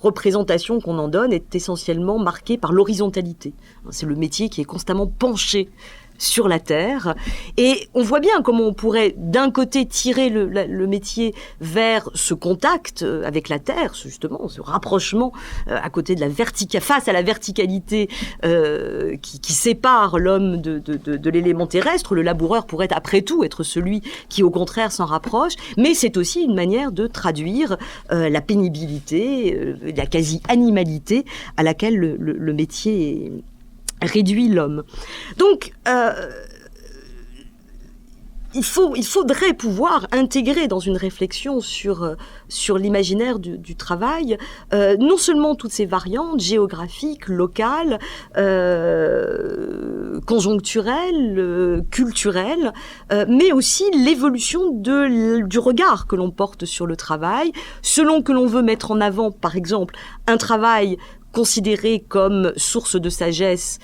Speaker 1: représentation qu'on en donne est essentiellement marquée par l'horizontalité. C'est le métier qui est constamment penché sur la terre, et on voit bien comment on pourrait d'un côté tirer le métier vers ce contact avec la terre, justement ce rapprochement à côté de face à la verticalité qui sépare l'homme de l'élément terrestre. Le laboureur pourrait après tout être celui qui au contraire s'en rapproche, mais c'est aussi une manière de traduire la pénibilité, la quasi-animalité à laquelle le métier réduit l'homme. Donc, il faudrait pouvoir intégrer dans une réflexion sur l'imaginaire du travail, non seulement toutes ces variantes géographiques, locales, conjoncturelles, culturelles, mais aussi l'évolution du regard que l'on porte sur le travail, selon que l'on veut mettre en avant, par exemple, un travail considéré comme source de sagesse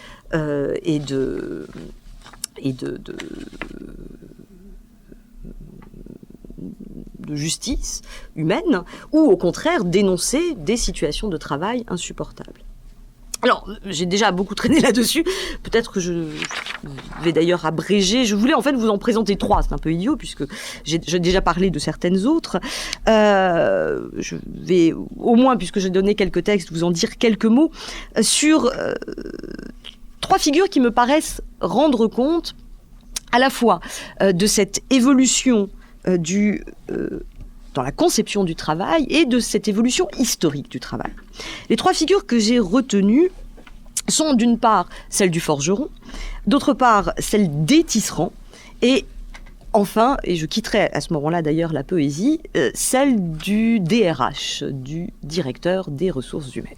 Speaker 1: de justice humaine, ou au contraire dénoncer des situations de travail insupportables. Alors, j'ai déjà beaucoup traîné là-dessus. Peut-être que je vais d'ailleurs abréger. Je voulais en fait vous en présenter 3. C'est un peu idiot puisque j'ai déjà parlé de certaines autres. Je vais au moins, puisque j'ai donné quelques textes, vous en dire quelques mots sur 3 figures qui me paraissent rendre compte à la fois de cette évolution dans la conception du travail et de cette évolution historique du travail. Les 3 figures que j'ai retenues sont d'une part celle du forgeron, d'autre part celle des tisserands, et enfin, et je quitterai à ce moment-là d'ailleurs la poésie, celle du DRH, du directeur des ressources humaines.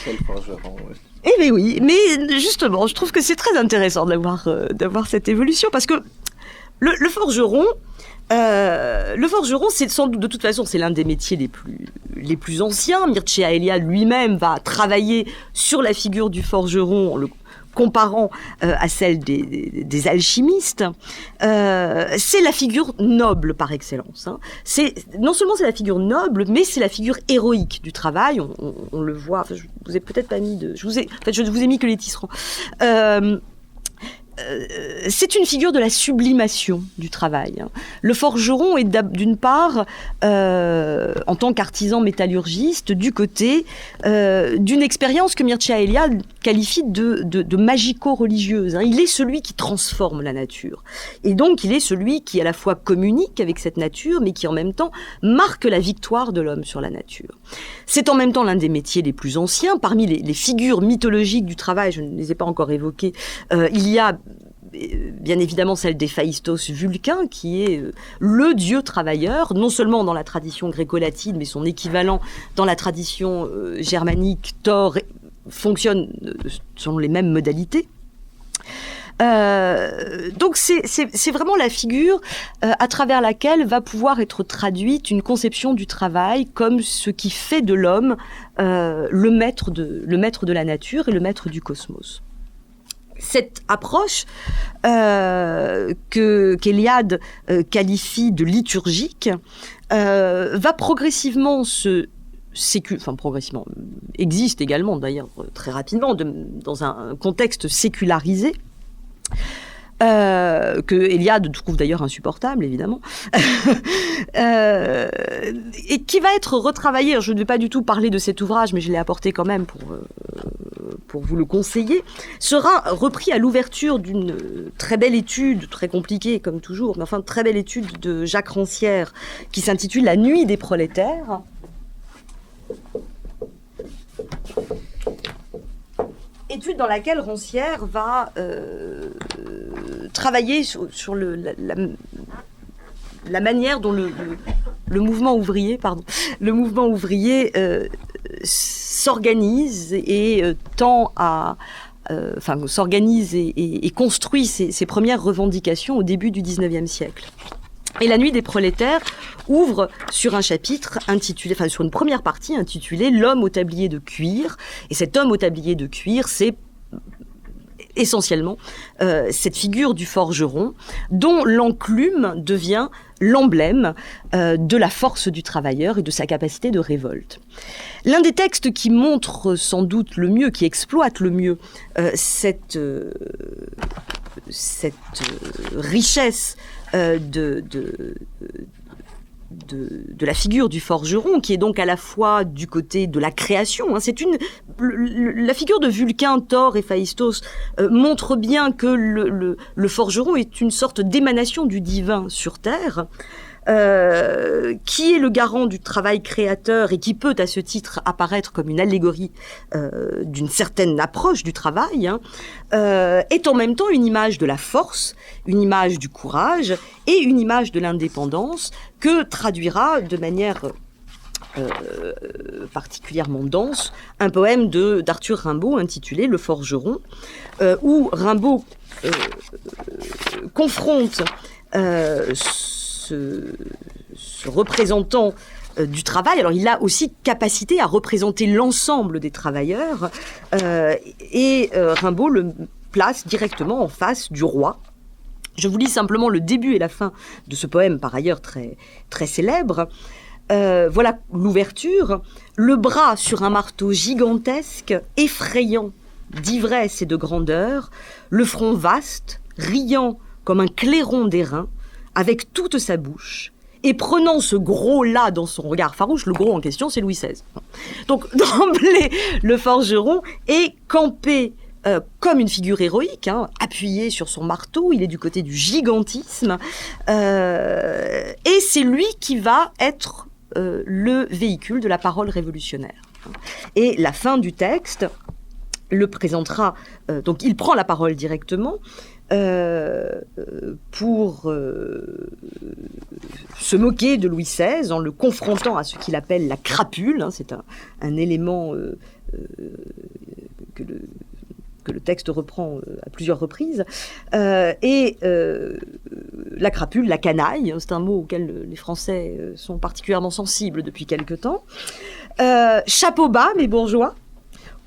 Speaker 3: Quel forgeron, oui.
Speaker 1: Eh bien oui, mais justement, je trouve que c'est très intéressant d'avoir cette évolution, parce que le forgeron, c'est sans doute, de toute façon, c'est l'un des métiers les plus anciens. Mircea Eliade lui-même va travailler sur la figure du forgeron en le comparant à celle des alchimistes. C'est la figure noble par excellence. Hein. Non seulement c'est la figure noble, mais c'est la figure héroïque du travail. On le voit. Enfin, je vous ai peut-être pas mis je vous ai mis que les tisserands. C'est une figure de la sublimation du travail. Le forgeron est d'une part, en tant qu'artisan métallurgiste, du côté d'une expérience que Mircea Eliade qualifie de magico-religieuse. Il est celui qui transforme la nature. Et donc, il est celui qui à la fois communique avec cette nature, mais qui en même temps marque la victoire de l'homme sur la nature. C'est en même temps l'un des métiers les plus anciens. Parmi les figures mythologiques du travail, je ne les ai pas encore évoquées, il y a bien évidemment celle d'Héphaïstos Vulcain, qui est le dieu travailleur, non seulement dans la tradition gréco-latine, mais son équivalent dans la tradition germanique. Thor fonctionne selon les mêmes modalités. Donc c'est vraiment la figure à travers laquelle va pouvoir être traduite une conception du travail comme ce qui fait de l'homme le maître de la nature et le maître du cosmos. Cette approche qu'Eliade qualifie de liturgique va progressivement progressivement, existe également d'ailleurs très rapidement dans un contexte sécularisé, que Eliade trouve d'ailleurs insupportable, évidemment, et qui va être retravaillé. Alors, je ne vais pas du tout parler de cet ouvrage, mais je l'ai apporté quand même pour vous le conseiller, sera repris à l'ouverture d'une très belle étude, très compliquée comme toujours, mais enfin très belle étude de Jacques Rancière, qui s'intitule « La nuit des prolétaires ». Étude dans laquelle Rancière va travailler sur la manière dont le mouvement ouvrier, s'organise et tend à s'organise et construit ses premières revendications au début du XIXe siècle. Et La nuit des prolétaires ouvre sur un chapitre sur une première partie intitulée « L'homme au tablier de cuir ». Et cet homme au tablier de cuir, c'est essentiellement cette figure du forgeron dont l'enclume devient l'emblème de la force du travailleur et de sa capacité de révolte. L'un des textes qui montre sans doute le mieux, qui exploite le mieux cette richesse de la figure du forgeron, qui est donc à la fois du côté de la création. La figure de Vulcain, Thor, Héphaïstos montre bien que le forgeron est une sorte d'émanation du divin sur terre, qui est le garant du travail créateur et qui peut à ce titre apparaître comme une allégorie d'une certaine approche du travail, est en même temps une image de la force, une image du courage et une image de l'indépendance que traduira de manière particulièrement dense un poème d'Arthur Rimbaud intitulé « Le forgeron », où Rimbaud confronte ce représentant du travail. Alors il a aussi capacité à représenter l'ensemble des travailleurs, et Rimbaud le place directement en face du roi, Je vous lis simplement le début et la fin de ce poème, par ailleurs très, très célèbre. Voilà l'ouverture. Le bras sur un marteau gigantesque, effrayant d'ivresse et de grandeur, le front vaste, riant comme un clairon d'airain, avec toute sa bouche, et prenant ce gros-là dans son regard farouche, le gros en question, c'est Louis XVI. Donc, d'emblée, le forgeron est campé comme une figure héroïque, appuyé sur son marteau, il est du côté du gigantisme, et c'est lui qui va être le véhicule de la parole révolutionnaire. Et la fin du texte le présentera, donc il prend la parole directement, pour se moquer de Louis XVI en le confrontant à ce qu'il appelle la crapule. C'est un élément que le texte reprend à plusieurs reprises. La crapule, la canaille, c'est un mot auquel les Français sont particulièrement sensibles depuis quelque temps. Chapeau bas, mes bourgeois.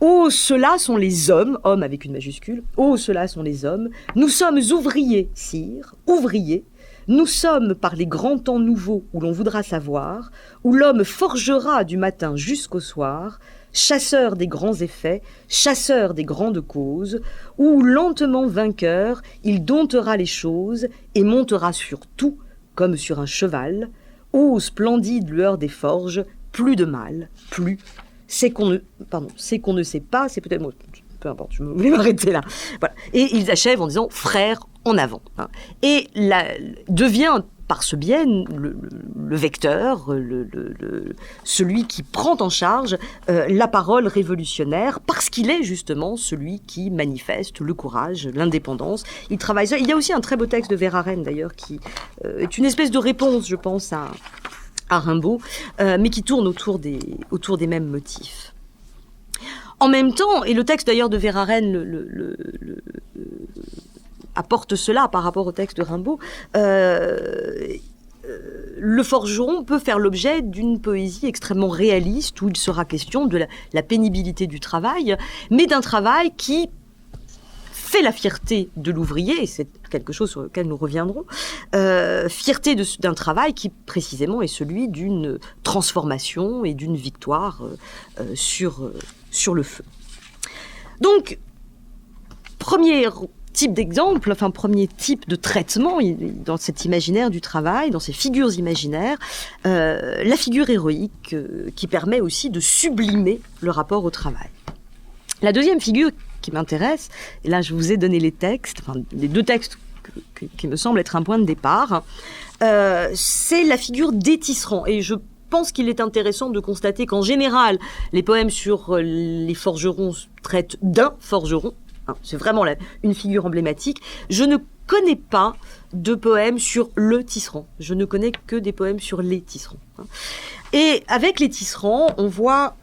Speaker 1: Oh, ceux-là sont les hommes, hommes avec une majuscule. Oh, ceux-là sont les hommes. Nous sommes ouvriers, sire, ouvriers. Nous sommes par les grands temps nouveaux où l'on voudra savoir, où l'homme forgera du matin jusqu'au soir, chasseur des grands effets, chasseur des grandes causes, où lentement vainqueur, il domptera les choses et montera sur tout comme sur un cheval. Ô splendide lueur des forges, plus de mal, plus. C'est qu'on ne sait pas, c'est peut-être... Peu importe, je voulais m'arrêter là. Voilà. Et ils achèvent en disant « frère, en avant ». Et devient par ce biais le vecteur, celui qui prend en charge la parole révolutionnaire, parce qu'il est justement celui qui manifeste le courage, l'indépendance. Il travaille ça. Il y a aussi un très beau texte de Verhaeren, d'ailleurs, qui est une espèce de réponse, je pense, à Rimbaud, mais qui tourne autour des mêmes motifs. En même temps, et le texte d'ailleurs de Verhaeren apporte cela par rapport au texte de Rimbaud, le forgeron peut faire l'objet d'une poésie extrêmement réaliste où il sera question de la pénibilité du travail, mais d'un travail qui fait la fierté de l'ouvrier, et c'est quelque chose sur lequel nous reviendrons, fierté d'un travail qui précisément est celui d'une transformation et d'une victoire sur le feu. Donc, premier type d'exemple, premier type de traitement dans cet imaginaire du travail, dans ces figures imaginaires, la figure héroïque qui permet aussi de sublimer le rapport au travail. La deuxième figure qui m'intéresse, et là je vous ai donné les textes, les deux textes qui me semblent être un point de départ, c'est la figure des tisserands. Et je pense qu'il est intéressant de constater qu'en général, les poèmes sur les forgerons traitent d'un forgeron. C'est vraiment une figure emblématique. Je ne connais pas de poèmes sur le tisserand. Je ne connais que des poèmes sur les tisserands. Et avec les tisserands, on voit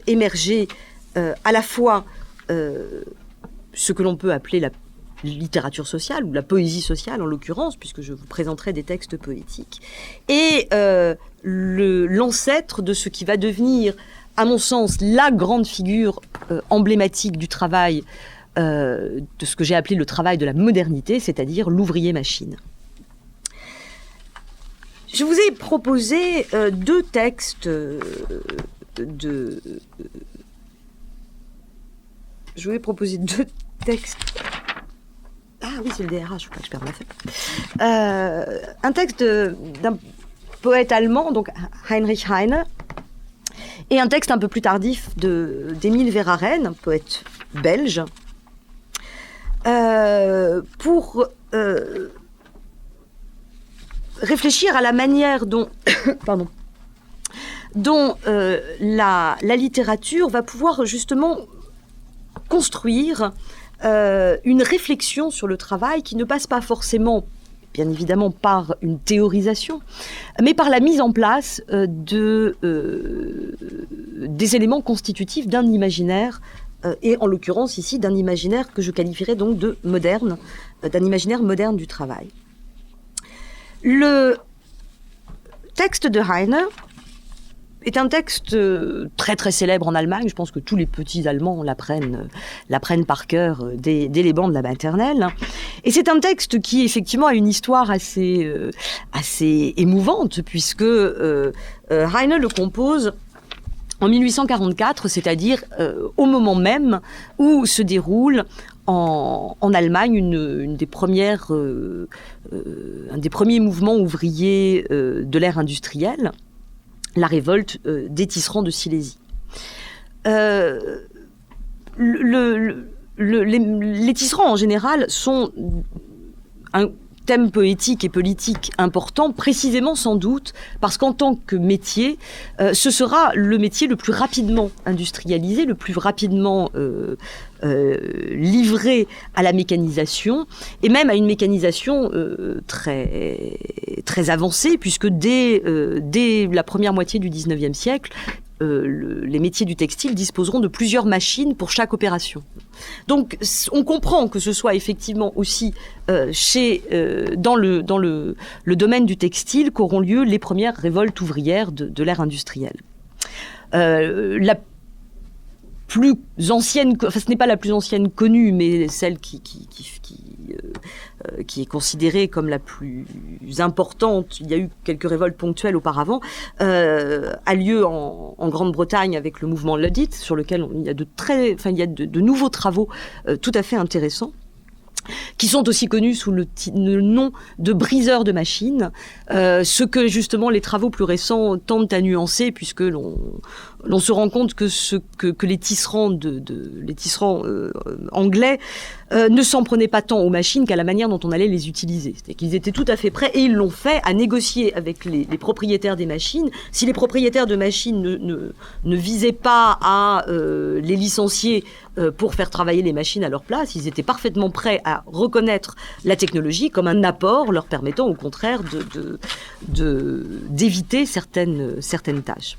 Speaker 1: émerger à la fois ce que l'on peut appeler la littérature sociale, ou la poésie sociale en l'occurrence, puisque je vous présenterai des textes poétiques, et l'ancêtre de ce qui va devenir, à mon sens, la grande figure emblématique du travail, de ce que j'ai appelé le travail de la modernité, c'est-à-dire l'ouvrier machine. Je vous ai proposé deux textes Je vais proposer deux textes. Ah oui, c'est le DRH, je ne veux pas que je perde ma feuille. Un texte d'un poète allemand, donc Heinrich Heine, et un texte un peu plus tardif d'Émile Verhaeren, un poète belge, pour réfléchir à la manière dont la littérature va pouvoir justement construire une réflexion sur le travail qui ne passe pas forcément, bien évidemment, par une théorisation, mais par la mise en place des éléments constitutifs d'un imaginaire, et en l'occurrence ici d'un imaginaire que je qualifierais donc de moderne, d'un imaginaire moderne du travail. Le texte de Heine est un texte très très célèbre en Allemagne. Je pense que tous les petits Allemands l'apprennent par cœur dès les bancs de la maternelle. Et c'est un texte qui effectivement a une histoire assez émouvante, puisque Heine le compose en 1844, c'est-à-dire au moment même où se déroule en Allemagne un des premiers mouvements ouvriers de l'ère industrielle, la révolte des tisserands de Silésie. Les tisserands en général sont un thème poétique et politique important, précisément sans doute parce qu'en tant que métier, ce sera le métier le plus rapidement industrialisé, le plus rapidement livré à la mécanisation, et même à une mécanisation très, très avancée, puisque dès la première moitié du XIXe siècle, les métiers du textile disposeront de plusieurs machines pour chaque opération. Donc, on comprend que ce soit effectivement aussi dans le domaine du textile qu'auront lieu les premières révoltes ouvrières de l'ère industrielle. La plus ancienne, enfin ce n'est pas la plus ancienne connue, mais celle qui est considérée comme la plus importante, il y a eu quelques révoltes ponctuelles auparavant, a lieu en Grande-Bretagne avec le mouvement Luddite, sur lequel il y a de nouveaux travaux tout à fait intéressants, qui sont aussi connus sous le nom de briseurs de machines, ce que justement les travaux plus récents tentent à nuancer, puisque l'on se rend compte que les tisserands anglais ne s'en prenaient pas tant aux machines qu'à la manière dont on allait les utiliser. C'est-à-dire qu'ils étaient tout à fait prêts, et ils l'ont fait, à négocier avec les propriétaires des machines. Si les propriétaires de machines ne visaient pas à les licencier pour faire travailler les machines à leur place, ils étaient parfaitement prêts à reconnaître la technologie comme un apport leur permettant au contraire d'éviter certaines tâches.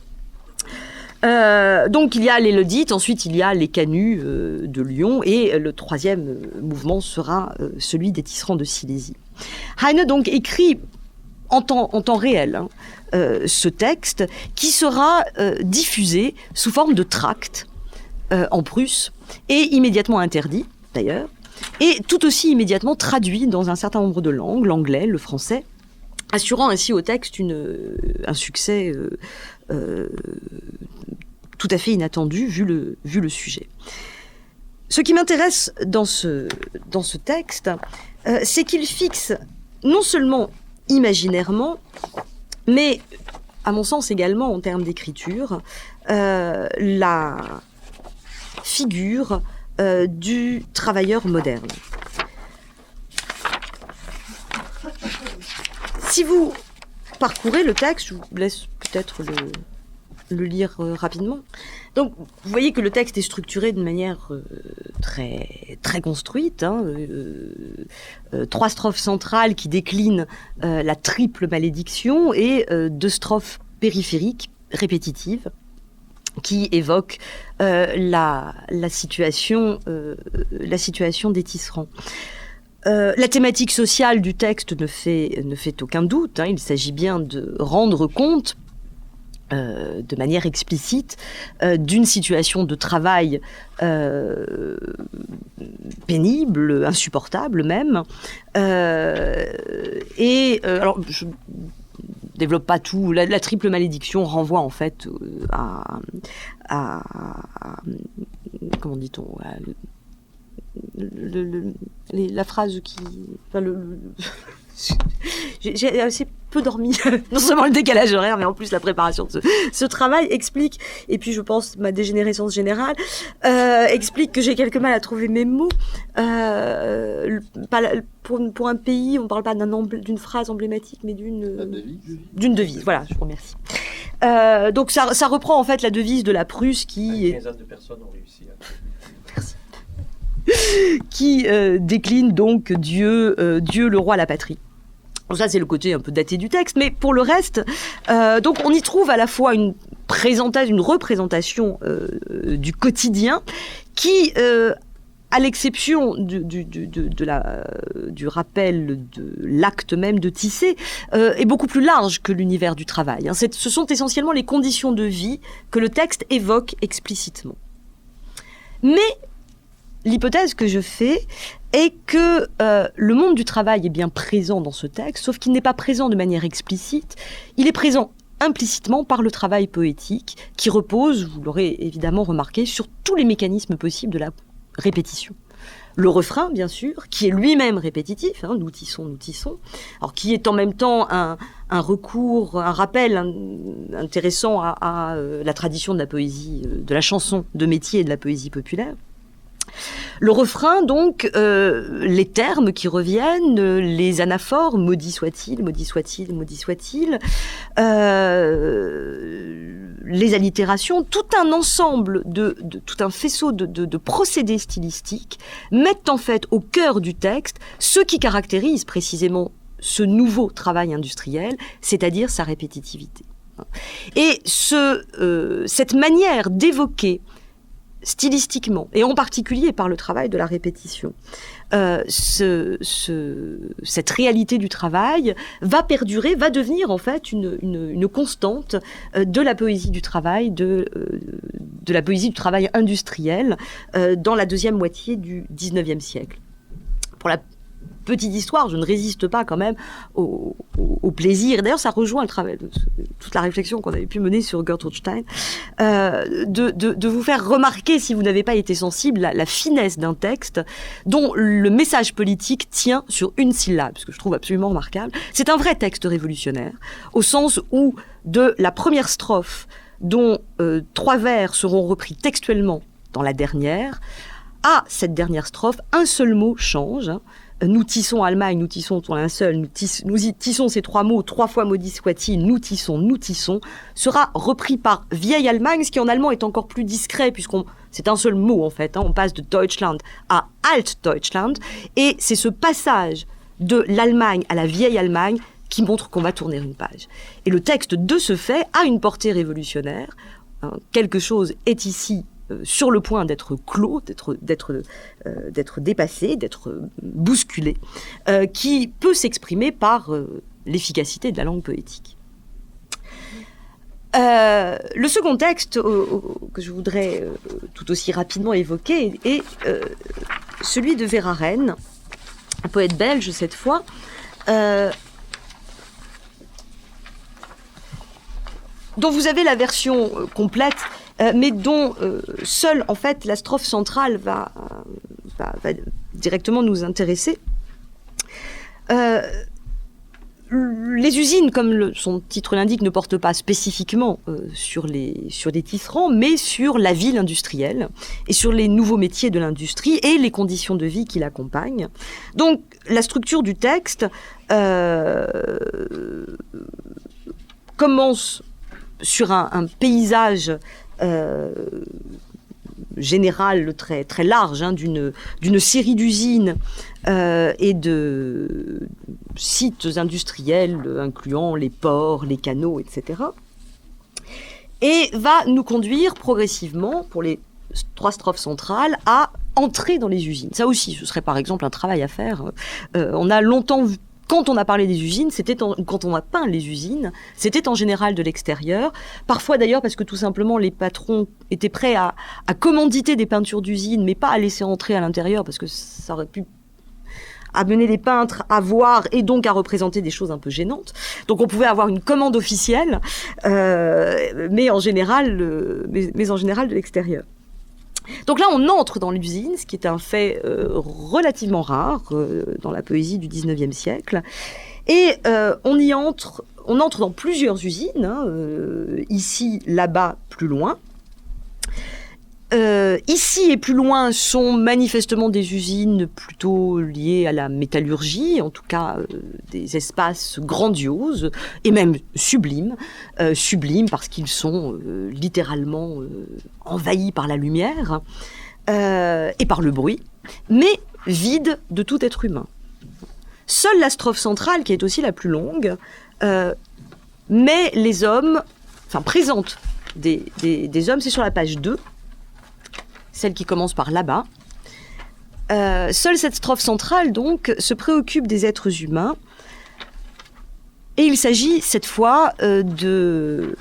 Speaker 1: Donc il y a les Luddite, ensuite il y a les Canuts de Lyon, et le troisième mouvement sera celui des tisserands de Silésie. Heine donc écrit en temps réel ce texte qui sera diffusé sous forme de tract en Prusse, et immédiatement interdit d'ailleurs, et tout aussi immédiatement traduit dans un certain nombre de langues, l'anglais, le français, assurant ainsi au texte un succès tout à fait inattendu vu le sujet. Ce qui m'intéresse dans ce texte, c'est qu'il fixe non seulement imaginairement, mais à mon sens également en termes d'écriture, la figure du travailleur moderne. Si vous parcourez le texte, je vous laisse peut-être le lire rapidement. Donc, vous voyez que le texte est structuré de manière très, très construite. 3 strophes centrales qui déclinent la triple malédiction, et 2 strophes périphériques, répétitives, qui évoquent la situation des tisserands. La thématique sociale du texte ne fait aucun doute. Il s'agit bien de rendre compte de manière explicite d'une situation de travail pénible, insupportable même. Alors, je développe pas tout. La triple malédiction renvoie en fait à comment dit-on, la phrase qui... Enfin, j'ai assez peu dormi, non seulement le décalage horaire, mais en plus la préparation de ce travail explique, et puis je pense ma dégénérescence générale, explique que j'ai quelques mal à trouver mes mots. Pour un pays, on ne parle pas d'une phrase emblématique, mais d'une devise. Voilà, je vous remercie. Donc ça reprend en fait la devise de la Prusse qui...
Speaker 3: Une quinzaine de personnes ont réussi à...
Speaker 1: Merci. Qui décline donc Dieu le roi, la patrie. Donc ça, c'est le côté un peu daté du texte, mais pour le reste, donc on y trouve à la fois une représentation du quotidien qui à l'exception du rappel de l'acte même de tisser, est beaucoup plus large que l'univers du travail. Hein. Ce sont essentiellement les conditions de vie que le texte évoque explicitement. Mais l'hypothèse que je fais est que le monde du travail est bien présent dans ce texte, sauf qu'il n'est pas présent de manière explicite, il est présent implicitement par le travail poétique qui repose, vous l'aurez évidemment remarqué, sur tous les mécanismes possibles de la répétition. Le refrain, bien sûr, qui est lui-même répétitif, hein, nous tissons, alors qui est en même temps un recours, un rappel intéressant à la tradition de la poésie, de la chanson de métier et de la poésie populaire. Le refrain, donc, les termes qui reviennent, les anaphores, maudit soit-il, maudit soit-il, maudit soit-il, les allitérations, tout un ensemble, tout un faisceau de procédés stylistiques mettent en fait au cœur du texte ce qui caractérise précisément ce nouveau travail industriel, c'est-à-dire sa répétitivité. Et cette manière d'évoquer stylistiquement, et en particulier par le travail de la répétition, cette réalité du travail va perdurer, va devenir en fait une constante de la poésie du travail, de la poésie du travail industriel dans la deuxième moitié du XIXe siècle. Pour la petite histoire, je ne résiste pas quand même au plaisir. D'ailleurs, ça rejoint le travail, toute la réflexion qu'on avait pu mener sur Gertrude Stein, de vous faire remarquer, si vous n'avez pas été sensible, la finesse d'un texte dont le message politique tient sur une syllabe, ce que je trouve absolument remarquable. C'est un vrai texte révolutionnaire, au sens où de la première strophe, dont 3 vers seront repris textuellement dans la dernière, à cette dernière strophe, un seul mot change, hein. Nous tissons Allemagne, nous tissons ton linceul, nous tissons ces 3 mots, 3 fois maudit soit-il, nous tissons, sera repris par vieille Allemagne, ce qui en allemand est encore plus discret, c'est un seul mot en fait, hein, on passe de Deutschland à Altdeutschland, et c'est ce passage de l'Allemagne à la vieille Allemagne qui montre qu'on va tourner une page. Et le texte, de ce fait, a une portée révolutionnaire, hein, quelque chose est ici sur le point d'être clos, d'être dépassé, d'être bousculé, qui peut s'exprimer par l'efficacité de la langue poétique. Le second texte que je voudrais tout aussi rapidement évoquer est celui de Verhaeren, un poète belge cette fois, dont vous avez la version complète, mais dont seule, en fait, la strophe centrale va directement nous intéresser. Les usines, comme son titre l'indique, ne portent pas spécifiquement sur des tisserands, mais sur la ville industrielle et sur les nouveaux métiers de l'industrie et les conditions de vie qui l'accompagnent. Donc, la structure du texte commence sur un paysage général très, très large, hein, d'une série d'usines et de sites industriels incluant les ports, les canaux, etc. Et va nous conduire progressivement, pour les 3 strophes centrales, à entrer dans les usines. Ça aussi, ce serait par exemple un travail à faire. On a longtemps vu. Quand on a parlé des usines, quand on a peint les usines, c'était en général de l'extérieur. Parfois d'ailleurs parce que tout simplement les patrons étaient prêts à commanditer des peintures d'usines, mais pas à laisser entrer à l'intérieur parce que ça aurait pu amener les peintres à voir et donc à représenter des choses un peu gênantes. Donc on pouvait avoir une commande officielle, mais en général de l'extérieur. Donc là, on entre dans l'usine, ce qui est un fait relativement rare dans la poésie du XIXe siècle. Et on entre dans plusieurs usines, hein, ici, là-bas, plus loin. Ici et plus loin sont manifestement des usines plutôt liées à la métallurgie, en tout cas des espaces grandioses et même sublimes. Sublimes parce qu'ils sont littéralement envahis par la lumière et par le bruit, mais vides de tout être humain. Seule la strophe centrale, qui est aussi la plus longue, met les hommes, présente des hommes, c'est sur la page 2, celle qui commence par là-bas, Seule cette strophe centrale, donc, se préoccupe des êtres humains. Et il s'agit, cette fois, d'une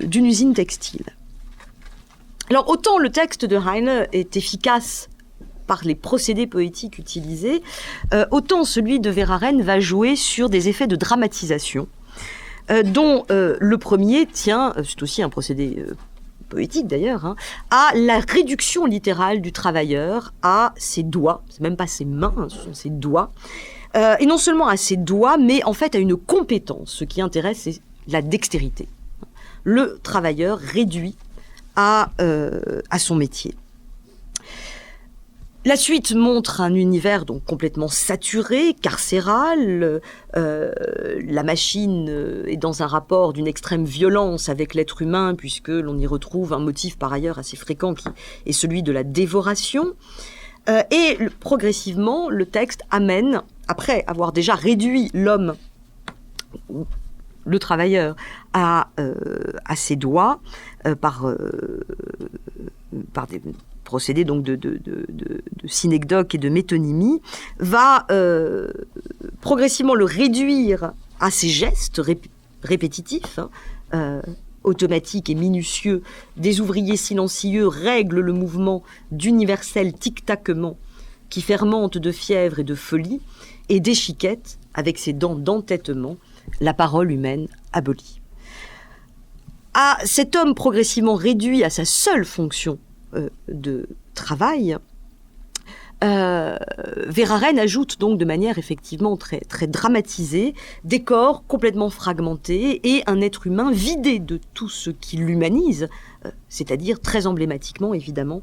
Speaker 1: usine textile. Alors, autant le texte de Heine est efficace par les procédés poétiques utilisés, autant celui de Verhaeren va jouer sur des effets de dramatisation, dont le premier tient, c'est aussi un procédé poétique d'ailleurs, hein, à la réduction littérale du travailleur à ses doigts, c'est même pas ses mains, hein, ce sont ses doigts, et non seulement à ses doigts, mais en fait à une compétence. Ce qui intéresse, c'est la dextérité. Le travailleur réduit à son métier. La suite montre un univers donc complètement saturé, carcéral. La machine est dans un rapport d'une extrême violence avec l'être humain, puisque l'on y retrouve un motif par ailleurs assez fréquent qui est celui de la dévoration. Et progressivement, le texte amène, après avoir déjà réduit l'homme, le travailleur, à ses doigts, par des procédés donc de synecdoque et de métonymie, va progressivement le réduire à ses gestes répétitifs, automatiques et minutieux. Des ouvriers silencieux règlent le mouvement d'universel tic-tacement qui fermente de fièvre et de folie, et déchiquette, avec ses dents d'entêtement, la parole humaine abolie. À cet homme progressivement réduit à sa seule fonction de travail, Verhaeren ajoute donc de manière effectivement très, très dramatisée des corps complètement fragmentés et un être humain vidé de tout ce qui l'humanise, c'est-à-dire très emblématiquement évidemment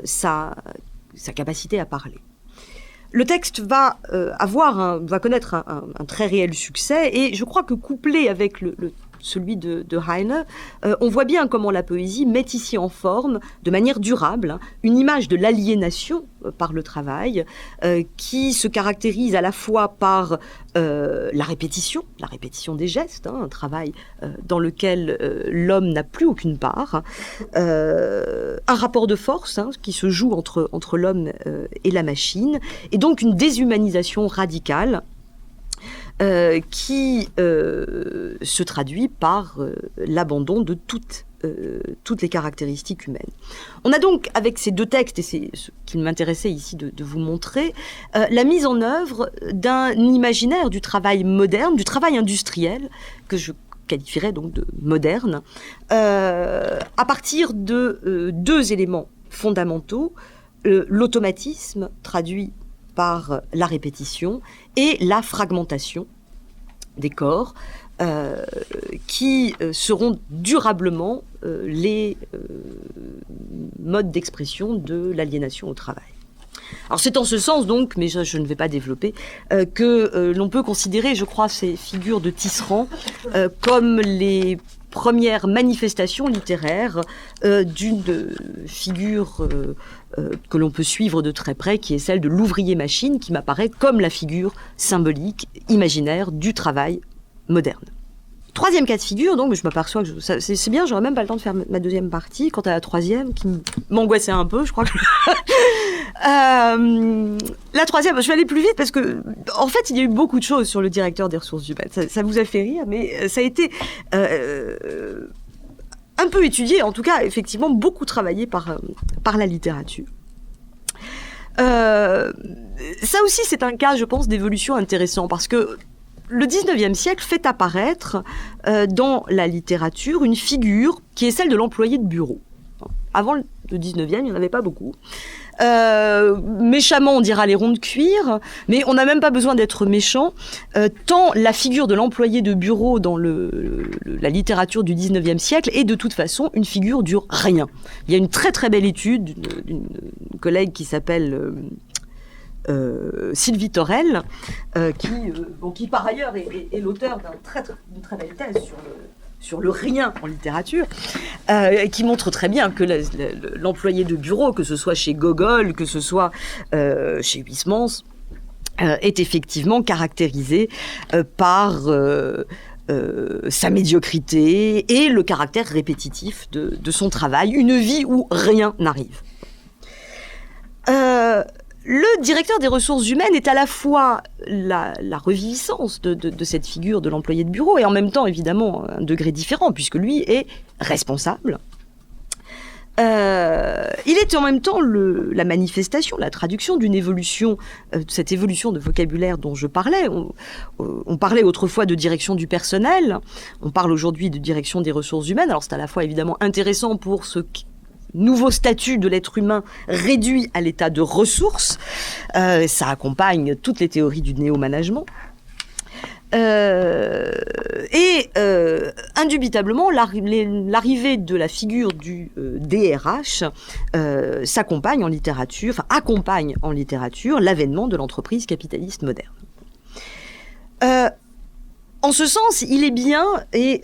Speaker 1: sa capacité à parler. Le texte va connaître un très réel succès, et je crois que couplé avec celui de Heine, on voit bien comment la poésie met ici en forme, de manière durable, une image de l'aliénation par le travail, qui se caractérise à la fois par la répétition des gestes, un travail dans lequel l'homme n'a plus aucune part, un rapport de force qui se joue entre l'homme et la machine, et donc une déshumanisation radicale, qui se traduit par l'abandon de toutes les caractéristiques humaines. On a donc, avec ces deux textes, et c'est ce qui m'intéressait ici de vous montrer, la mise en œuvre d'un imaginaire du travail moderne, du travail industriel, que je qualifierais donc de moderne, à partir de deux éléments fondamentaux, l'automatisme traduit par la répétition et la fragmentation des corps, qui seront durablement les modes d'expression de l'aliénation au travail. Alors c'est en ce sens donc, mais je ne vais pas développer, que l'on peut considérer, je crois, ces figures de Tisserand comme les première manifestation littéraire d'une figure que l'on peut suivre de très près, qui est celle de l'ouvrier-machine, qui m'apparaît comme la figure symbolique, imaginaire du travail moderne. Troisième cas de figure, donc, je m'aperçois que c'est bien, j'aurais même pas le temps de faire ma deuxième partie. Quant à la troisième, qui m'angoissait un peu, je crois que... la troisième, je vais aller plus vite parce que, en fait, il y a eu beaucoup de choses sur le directeur des ressources humaines. Ça vous a fait rire, mais ça a été un peu étudié, en tout cas, effectivement, beaucoup travaillé par la littérature. Ça aussi, c'est un cas, je pense, d'évolution intéressant, parce que le 19e siècle fait apparaître dans la littérature une figure qui est celle de l'employé de bureau. Avant le 19e, il n'y en avait pas beaucoup. Méchamment, on dira les ronds de cuir, mais on n'a même pas besoin d'être méchant, tant la figure de l'employé de bureau dans la littérature du 19e siècle est de toute façon une figure du rien. Il y a une très très belle étude d'une collègue qui s'appelle... Sylvie Torel, qui par ailleurs est l'auteur d'une très belle thèse sur le rien en littérature, qui montre très bien que l'employé de bureau, que ce soit chez Gogol, que ce soit chez Huysmans, est effectivement caractérisé par sa médiocrité et le caractère répétitif de son travail, une vie où rien n'arrive. le directeur des ressources humaines est à la fois la reviviscence de cette figure de l'employé de bureau et en même temps, évidemment, un degré différent, puisque lui est responsable. Il est en même temps la manifestation, la traduction d'une évolution, cette évolution de vocabulaire dont je parlais. On parlait autrefois de direction du personnel, on parle aujourd'hui de direction des ressources humaines. Alors c'est à la fois évidemment intéressant pour ce nouveau statut de l'être humain réduit à l'état de ressources. Ça accompagne toutes les théories du néo-management. Indubitablement, l'arrivée de la figure du DRH accompagne en littérature l'avènement de l'entreprise capitaliste moderne. En ce sens, il est bien, et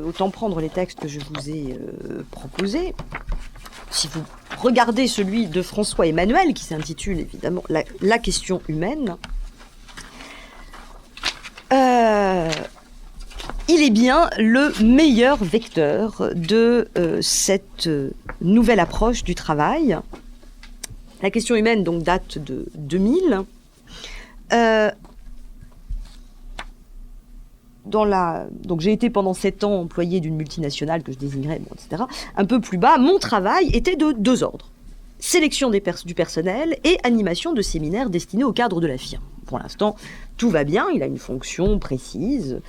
Speaker 1: autant prendre les textes que je vous ai proposés, si vous regardez celui de François Emmanuel, qui s'intitule évidemment La question humaine, il est bien le meilleur vecteur de cette nouvelle approche du travail. La question humaine donc date de 2000. Donc j'ai été pendant 7 ans employé d'une multinationale que je désignerais, etc. Un peu plus bas, mon travail était de 2 ordres. Sélection du personnel et animation de séminaires destinés au cadre de la firme. Pour l'instant, tout va bien, il a une fonction précise.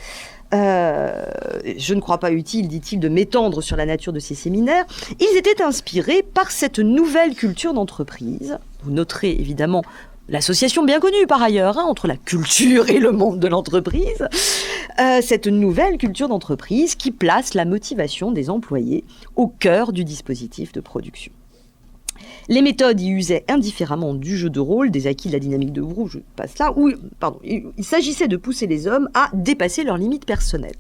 Speaker 1: Je ne crois pas utile, dit-il, de m'étendre sur la nature de ces séminaires. Ils étaient inspirés par cette nouvelle culture d'entreprise. Vous noterez évidemment l'association bien connue par ailleurs entre la culture et le monde de l'entreprise. Cette nouvelle culture d'entreprise qui place la motivation des employés au cœur du dispositif de production. Les méthodes y usaient indifféremment du jeu de rôle, des acquis de la dynamique de groupe, je passe là, il s'agissait de pousser les hommes à dépasser leurs limites personnelles.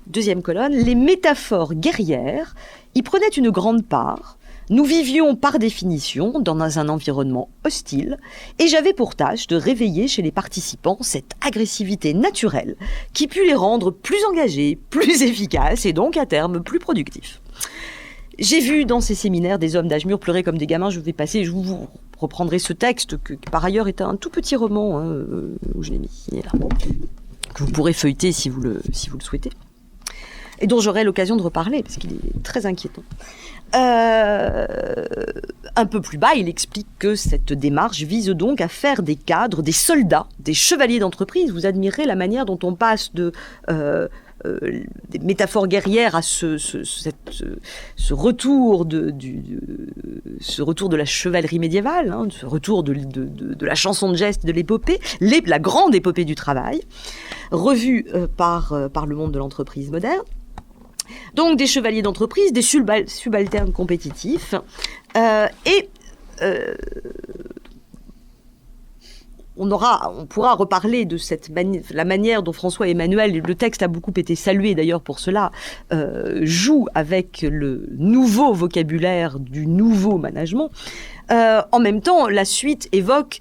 Speaker 1: Deuxième colonne, les métaphores guerrières y prenaient une grande part. Nous vivions par définition dans un environnement hostile et j'avais pour tâche de réveiller chez les participants cette agressivité naturelle qui put les rendre plus engagés, plus efficaces et donc à terme plus productifs. J'ai vu dans ces séminaires des hommes d'âge mûr pleurer comme des gamins. Je vous reprendrai ce texte qui par ailleurs est un tout petit roman où je l'ai mis là, que vous pourrez feuilleter si vous le souhaitez et dont j'aurai l'occasion de reparler parce qu'il est très inquiétant. Un peu plus bas, il explique que cette démarche vise donc à faire des cadres, des soldats, des chevaliers d'entreprise. Vous admirez la manière dont on passe de des métaphores guerrières à ce retour de la chevalerie médiévale, ce retour de la chanson de geste, de l'épopée, la grande épopée du travail, revue par le monde de l'entreprise moderne. Donc des chevaliers d'entreprise, des subalternes compétitifs, on pourra reparler de la manière dont François Emmanuel, le texte a beaucoup été salué d'ailleurs pour cela, joue avec le nouveau vocabulaire du nouveau management. En même temps, la suite évoque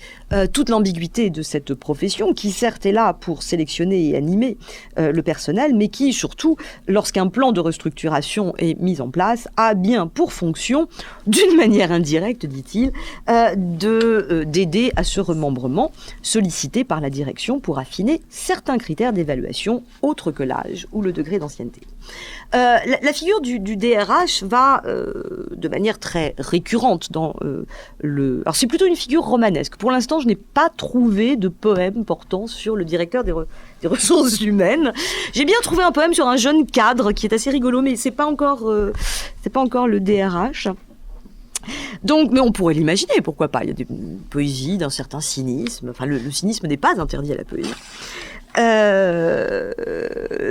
Speaker 1: toute l'ambiguïté de cette profession qui certes est là pour sélectionner et animer le personnel, mais qui surtout, lorsqu'un plan de restructuration est mis en place, a bien pour fonction, d'une manière indirecte, dit-il, d'aider à ce remembrement sollicité par la direction pour affiner certains critères d'évaluation autres que l'âge ou le degré d'ancienneté. La figure du DRH va de manière très récurrente dans alors c'est plutôt une figure romanesque. Pour l'instant, je n'ai pas trouvé de poème portant sur le directeur des ressources humaines. J'ai bien trouvé un poème sur un jeune cadre qui est assez rigolo, mais c'est pas encore le DRH. Donc, mais on pourrait l'imaginer, pourquoi pas. Il y a des poésies d'un certain cynisme. Enfin, le cynisme n'est pas interdit à la poésie.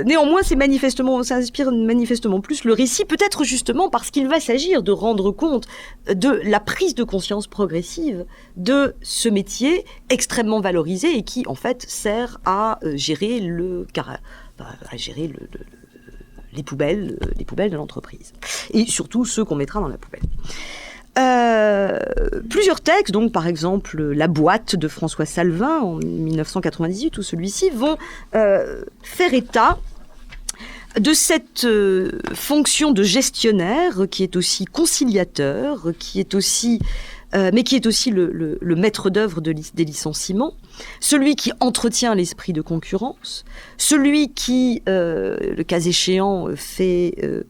Speaker 1: Néanmoins, ça inspire manifestement plus le récit, peut-être justement parce qu'il va s'agir de rendre compte de la prise de conscience progressive de ce métier extrêmement valorisé et qui, en fait, sert à gérer les poubelles de l'entreprise. Et surtout ceux qu'on mettra dans la poubelle. Plusieurs textes, donc par exemple La boîte de François Salvin en 1998 ou celui-ci, vont faire état de cette fonction de gestionnaire qui est aussi conciliateur, qui est aussi mais qui est aussi le maître d'œuvre des licenciements, celui qui entretient l'esprit de concurrence, celui qui, le cas échéant, fait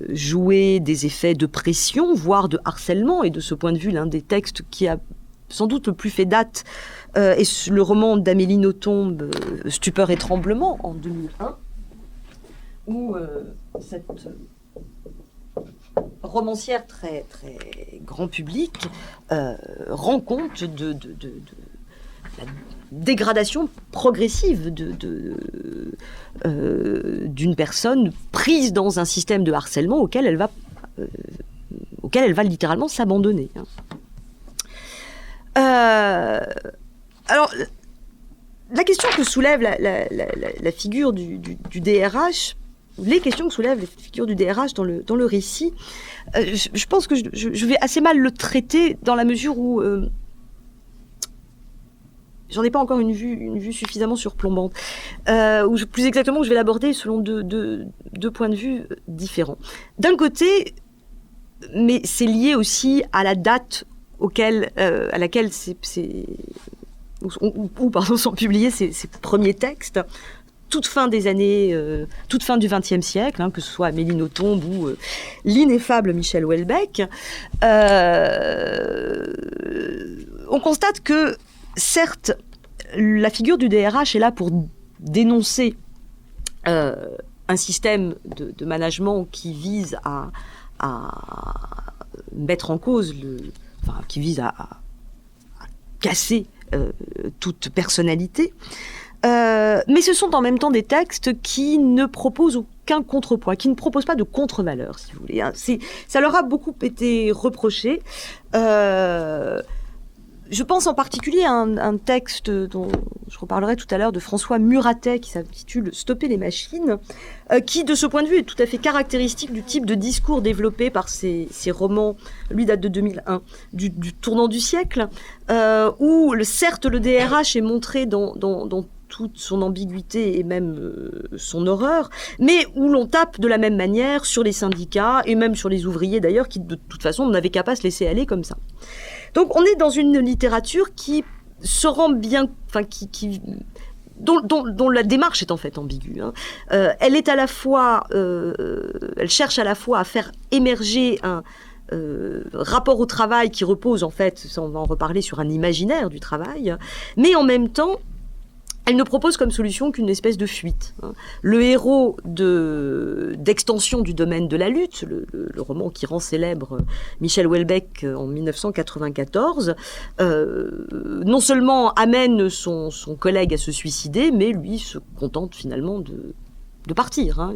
Speaker 1: jouer des effets de pression, voire de harcèlement, et de ce point de vue, l'un des textes qui a sans doute le plus fait date est le roman d'Amélie Nothomb, Stupeur et tremblement, en 2001, où cette romancière très, très grand public rend compte de la dégradation progressive d'une personne prise dans un système de harcèlement auquel elle va littéralement s'abandonner. Alors, la question que soulève la figure du DRH, les questions que soulève la figure du DRH dans le récit, je pense que je vais assez mal le traiter dans la mesure où j'en ai pas encore une vue suffisamment surplombante, ou plus exactement, je vais l'aborder selon deux points de vue différents. D'un côté, mais c'est lié aussi à la date à laquelle sont publiés ces premiers textes, toute fin du XXe siècle, que ce soit Amélie Nothomb ou l'ineffable Michel Houellebecq. On constate que, certes, la figure du DRH est là pour dénoncer un système de management qui vise à mettre en cause qui vise à casser toute personnalité. Mais ce sont en même temps des textes qui ne proposent aucun contrepoids, qui ne proposent pas de contre-valeur, si vous voulez. Ça leur a beaucoup été reproché. Je pense en particulier à un texte dont je reparlerai tout à l'heure de François Muratet qui s'intitule « Stopper les machines », qui, de ce point de vue, est tout à fait caractéristique du type de discours développé par ces romans, lui date de 2001, du tournant du siècle, où certes le DRH est montré dans toute son ambiguïté et même son horreur, mais où l'on tape de la même manière sur les syndicats et même sur les ouvriers d'ailleurs, qui de toute façon n'avaient qu'à pas se laisser aller comme ça. Donc on est dans une littérature qui se rend bien, dont la démarche est en fait ambiguë. Elle est à la fois, elle cherche à la fois à faire émerger un rapport au travail qui repose en fait, ça on va en reparler, sur un imaginaire du travail, mais en même temps elle ne propose comme solution qu'une espèce de fuite. Le héros d'Extension du domaine de la lutte, le roman qui rend célèbre Michel Houellebecq en 1994, non seulement amène son collègue à se suicider, mais lui se contente finalement de partir.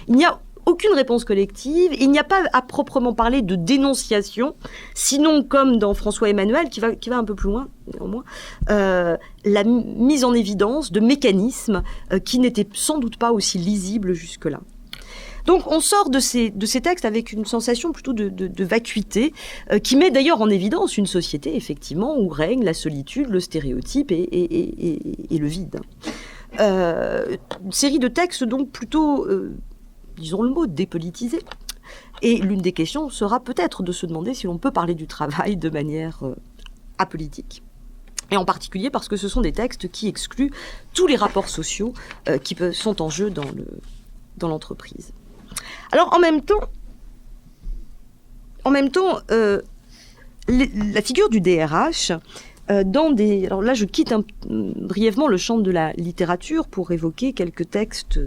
Speaker 1: Il n'y a aucune réponse collective, il n'y a pas à proprement parler de dénonciation, sinon comme dans François Emmanuel, qui va un peu plus loin, néanmoins, la mise en évidence de mécanismes qui n'étaient sans doute pas aussi lisibles jusque-là. Donc on sort de ces textes avec une sensation plutôt de vacuité, qui met d'ailleurs en évidence une société, effectivement, où règne la solitude, le stéréotype et le vide. Une série de textes donc plutôt... disons le mot, dépolitisé. Et l'une des questions sera peut-être de se demander si l'on peut parler du travail de manière apolitique. Et en particulier parce que ce sont des textes qui excluent tous les rapports sociaux qui sont en jeu dans l'entreprise. Alors en même temps, la figure du DRH, alors là je quitte brièvement le champ de la littérature pour évoquer quelques textes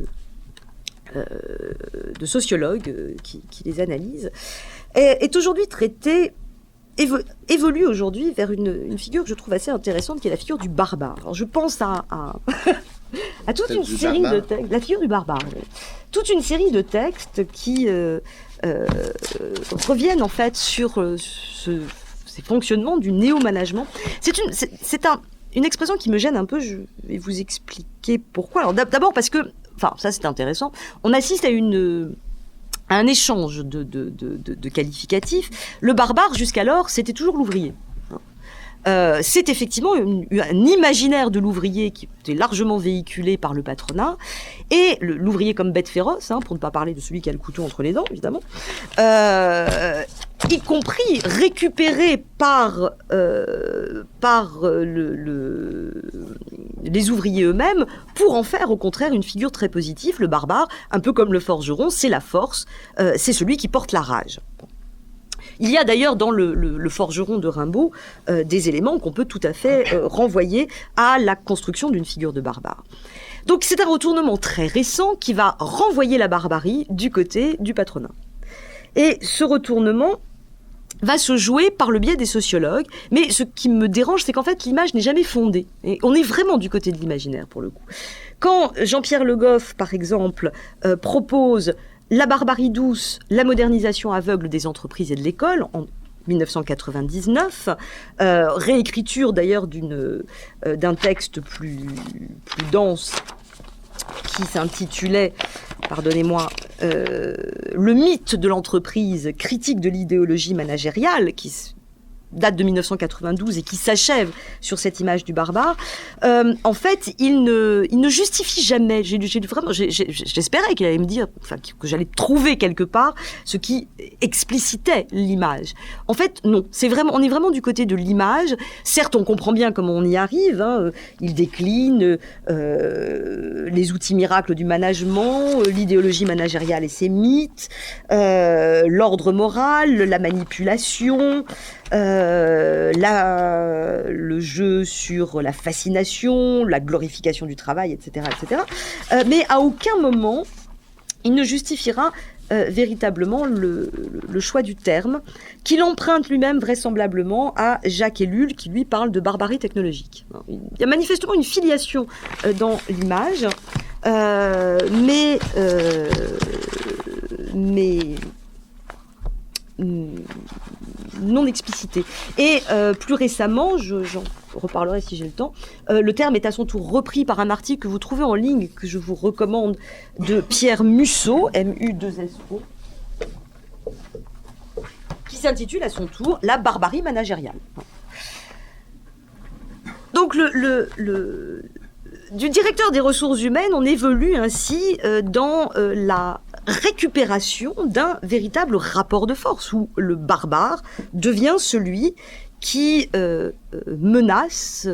Speaker 1: de sociologues qui les analysent, est aujourd'hui traité, évolue aujourd'hui vers une figure que je trouve assez intéressante, qui est la figure du barbare. Alors je pense à toute une série de textes, la figure du barbare, toute une série de textes qui reviennent en fait sur ces fonctionnements du néo-management. C'est une expression qui me gêne un peu, je vais vous expliquer pourquoi. Alors d'abord parce que, ça c'est intéressant, on assiste à un échange de qualificatifs. Le barbare, jusqu'alors, c'était toujours l'ouvrier. C'est effectivement un imaginaire de l'ouvrier qui était largement véhiculé par le patronat, et l'ouvrier comme bête féroce, pour ne pas parler de celui qui a le couteau entre les dents, évidemment. y compris récupérés par les ouvriers eux-mêmes, pour en faire au contraire une figure très positive. Le barbare, un peu comme le forgeron, c'est la force, c'est celui qui porte la rage. Il y a d'ailleurs dans le forgeron de Rimbaud des éléments qu'on peut tout à fait renvoyer à la construction d'une figure de barbare. Donc c'est un retournement très récent qui va renvoyer la barbarie du côté du patronat. Et ce retournement va se jouer par le biais des sociologues, mais ce qui me dérange, c'est qu'en fait l'image n'est jamais fondée. Et on est vraiment du côté de l'imaginaire pour le coup. Quand Jean-Pierre Le Goff, par exemple, propose la barbarie douce, la modernisation aveugle des entreprises et de l'école, en 1999, réécriture d'ailleurs d'un texte plus dense qui s'intitulait, pardonnez-moi, Le mythe de l'entreprise, critique de l'idéologie managériale, qui date de 1992 et qui s'achève sur cette image du barbare. En fait, il ne justifie jamais. J'espérais qu'il allait me dire, enfin, que j'allais trouver quelque part ce qui explicitait l'image. En fait, non. On est vraiment du côté de l'image. Certes, on comprend bien comment on y arrive. Hein. Il décline les outils miracles du management, l'idéologie managériale et ses mythes, l'ordre moral, la manipulation. Le jeu sur la fascination, la glorification du travail, etc., etc. Mais à aucun moment, il ne justifiera véritablement le choix du terme, qu'il emprunte lui-même vraisemblablement à Jacques Ellul, qui lui parle de barbarie technologique. Il y a manifestement une filiation dans l'image, mais non explicité. Et plus récemment, j'en reparlerai si j'ai le temps, le terme est à son tour repris par un article que vous trouvez en ligne, que je vous recommande, de Pierre Musso, M-U-2-S-O, qui s'intitule à son tour « La barbarie managériale ». Donc du directeur des ressources humaines, on évolue ainsi dans la récupération d'un véritable rapport de force, où le barbare devient celui qui menace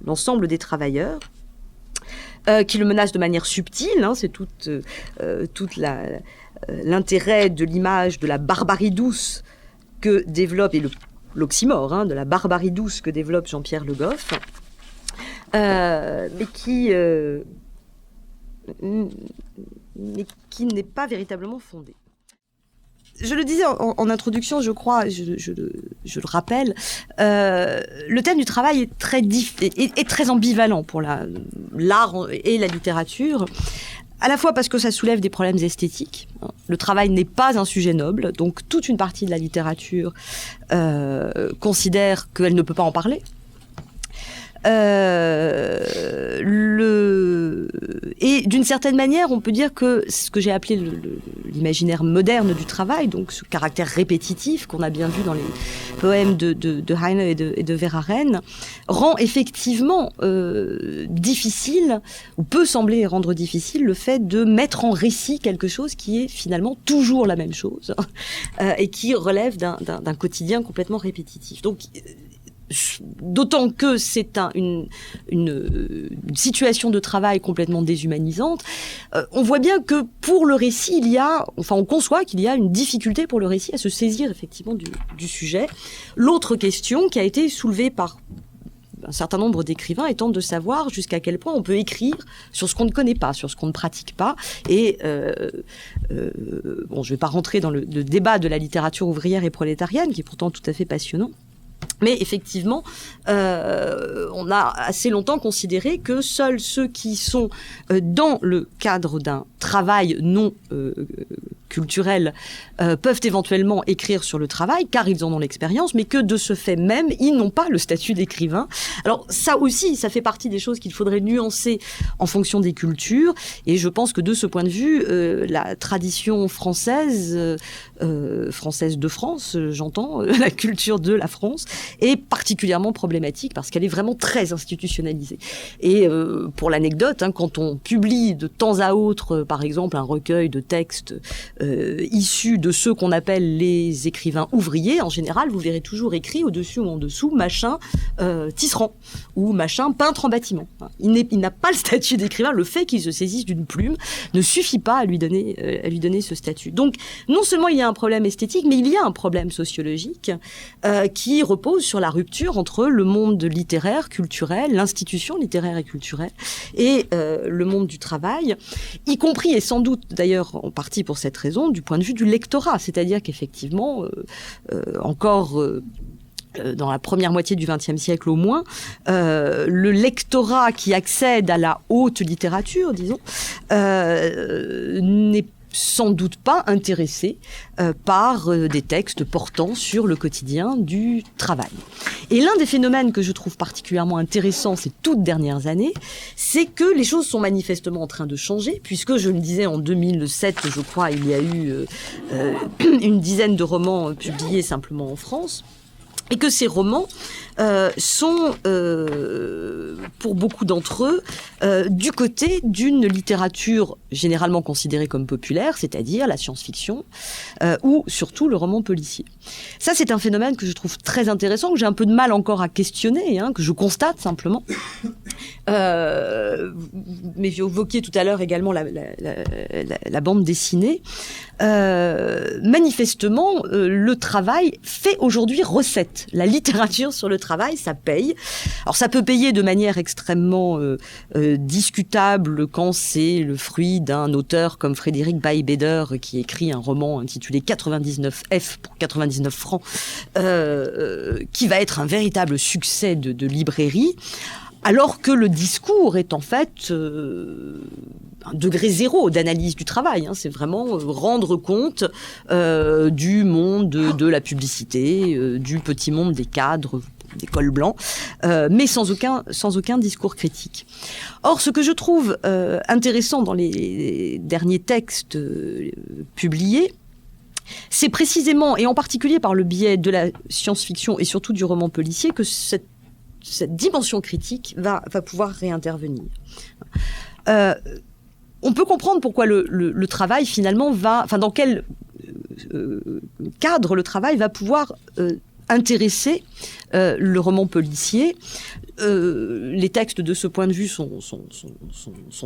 Speaker 1: l'ensemble des travailleurs, qui le menace de manière subtile, hein, c'est toute l'intérêt de l'image de la barbarie douce que développe, et l'oxymore, hein, de la barbarie douce que développe Jean-Pierre Le Goff, mais qui n'est pas véritablement fondée. Je le disais en introduction, je crois, je le rappelle, le thème du travail est très ambivalent pour l'art et la littérature, à la fois parce que ça soulève des problèmes esthétiques. Le travail n'est pas un sujet noble, donc toute une partie de la littérature considère qu'elle ne peut pas en parler. Et d'une certaine manière, on peut dire que ce que j'ai appelé l'imaginaire moderne du travail, donc ce caractère répétitif qu'on a bien vu dans les poèmes de Heine et de Verhaeren, rend effectivement difficile, ou peut sembler rendre difficile, le fait de mettre en récit quelque chose qui est finalement toujours la même chose et qui relève d'un quotidien complètement répétitif. Donc, d'autant que c'est une situation de travail complètement déshumanisante, on voit bien que pour le récit, on conçoit qu'il y a une difficulté pour le récit à se saisir effectivement du sujet. L'autre question qui a été soulevée par un certain nombre d'écrivains étant de savoir jusqu'à quel point on peut écrire sur ce qu'on ne connaît pas, sur ce qu'on ne pratique pas. Et je ne vais pas rentrer dans le débat de la littérature ouvrière et prolétarienne, qui est pourtant tout à fait passionnant. Mais effectivement, on a assez longtemps considéré que seuls ceux qui sont dans le cadre d'un travail non culturels peuvent éventuellement écrire sur le travail, car ils en ont l'expérience, mais que de ce fait même, ils n'ont pas le statut d'écrivain. Alors ça aussi, ça fait partie des choses qu'il faudrait nuancer en fonction des cultures, et je pense que de ce point de vue, la tradition française de France, j'entends, la culture de la France, est particulièrement problématique, parce qu'elle est vraiment très institutionnalisée. Et pour l'anecdote, quand on publie de temps à autre, par exemple, un recueil de textes issus de ceux qu'on appelle les écrivains ouvriers. En général, vous verrez toujours écrit au-dessus ou en dessous machin tisserand ou machin peintre en bâtiment. Il n'a pas le statut d'écrivain. Le fait qu'il se saisisse d'une plume ne suffit pas à lui donner ce statut. Donc, non seulement il y a un problème esthétique, mais il y a un problème sociologique qui repose sur la rupture entre le monde littéraire, culturel, l'institution littéraire et culturelle, et le monde du travail, y compris, et sans doute d'ailleurs en partie pour cette raison, du point de vue du lectorat. C'est-à-dire qu'effectivement, encore dans la première moitié du XXe siècle au moins, le lectorat qui accède à la haute littérature, disons, n'est sans doute pas intéressé par des textes portant sur le quotidien du travail. Et l'un des phénomènes que je trouve particulièrement intéressant ces toutes dernières années, c'est que les choses sont manifestement en train de changer, puisque je le disais en 2007, je crois, il y a eu une dizaine de romans publiés simplement en France, et que ces romans sont, pour beaucoup d'entre eux, du côté d'une littérature généralement considérée comme populaire, c'est-à-dire la science-fiction, ou surtout le roman policier. Ça, c'est un phénomène que je trouve très intéressant, que j'ai un peu de mal encore à questionner, que je constate simplement. Mais vous évoquiez tout à l'heure également la bande dessinée. Manifestement, le travail fait aujourd'hui recette. La littérature sur le travail, ça paye. Alors ça peut payer de manière extrêmement discutable quand c'est le fruit d'un auteur comme Frédéric Beigbeder qui écrit un roman intitulé 99F pour 99 francs, qui va être un véritable succès de librairie. Alors que le discours est en fait un degré zéro d'analyse du travail. C'est vraiment rendre compte du monde de la publicité, du petit monde des cadres, des cols blancs, mais sans aucun discours critique. Or, ce que je trouve intéressant dans les derniers textes publiés, c'est précisément, et en particulier par le biais de la science-fiction et surtout du roman policier, que cette dimension critique va pouvoir réintervenir. On peut comprendre pourquoi le travail finalement dans quel cadre le travail va pouvoir intéresser le roman policier. Les textes de ce point de vue sont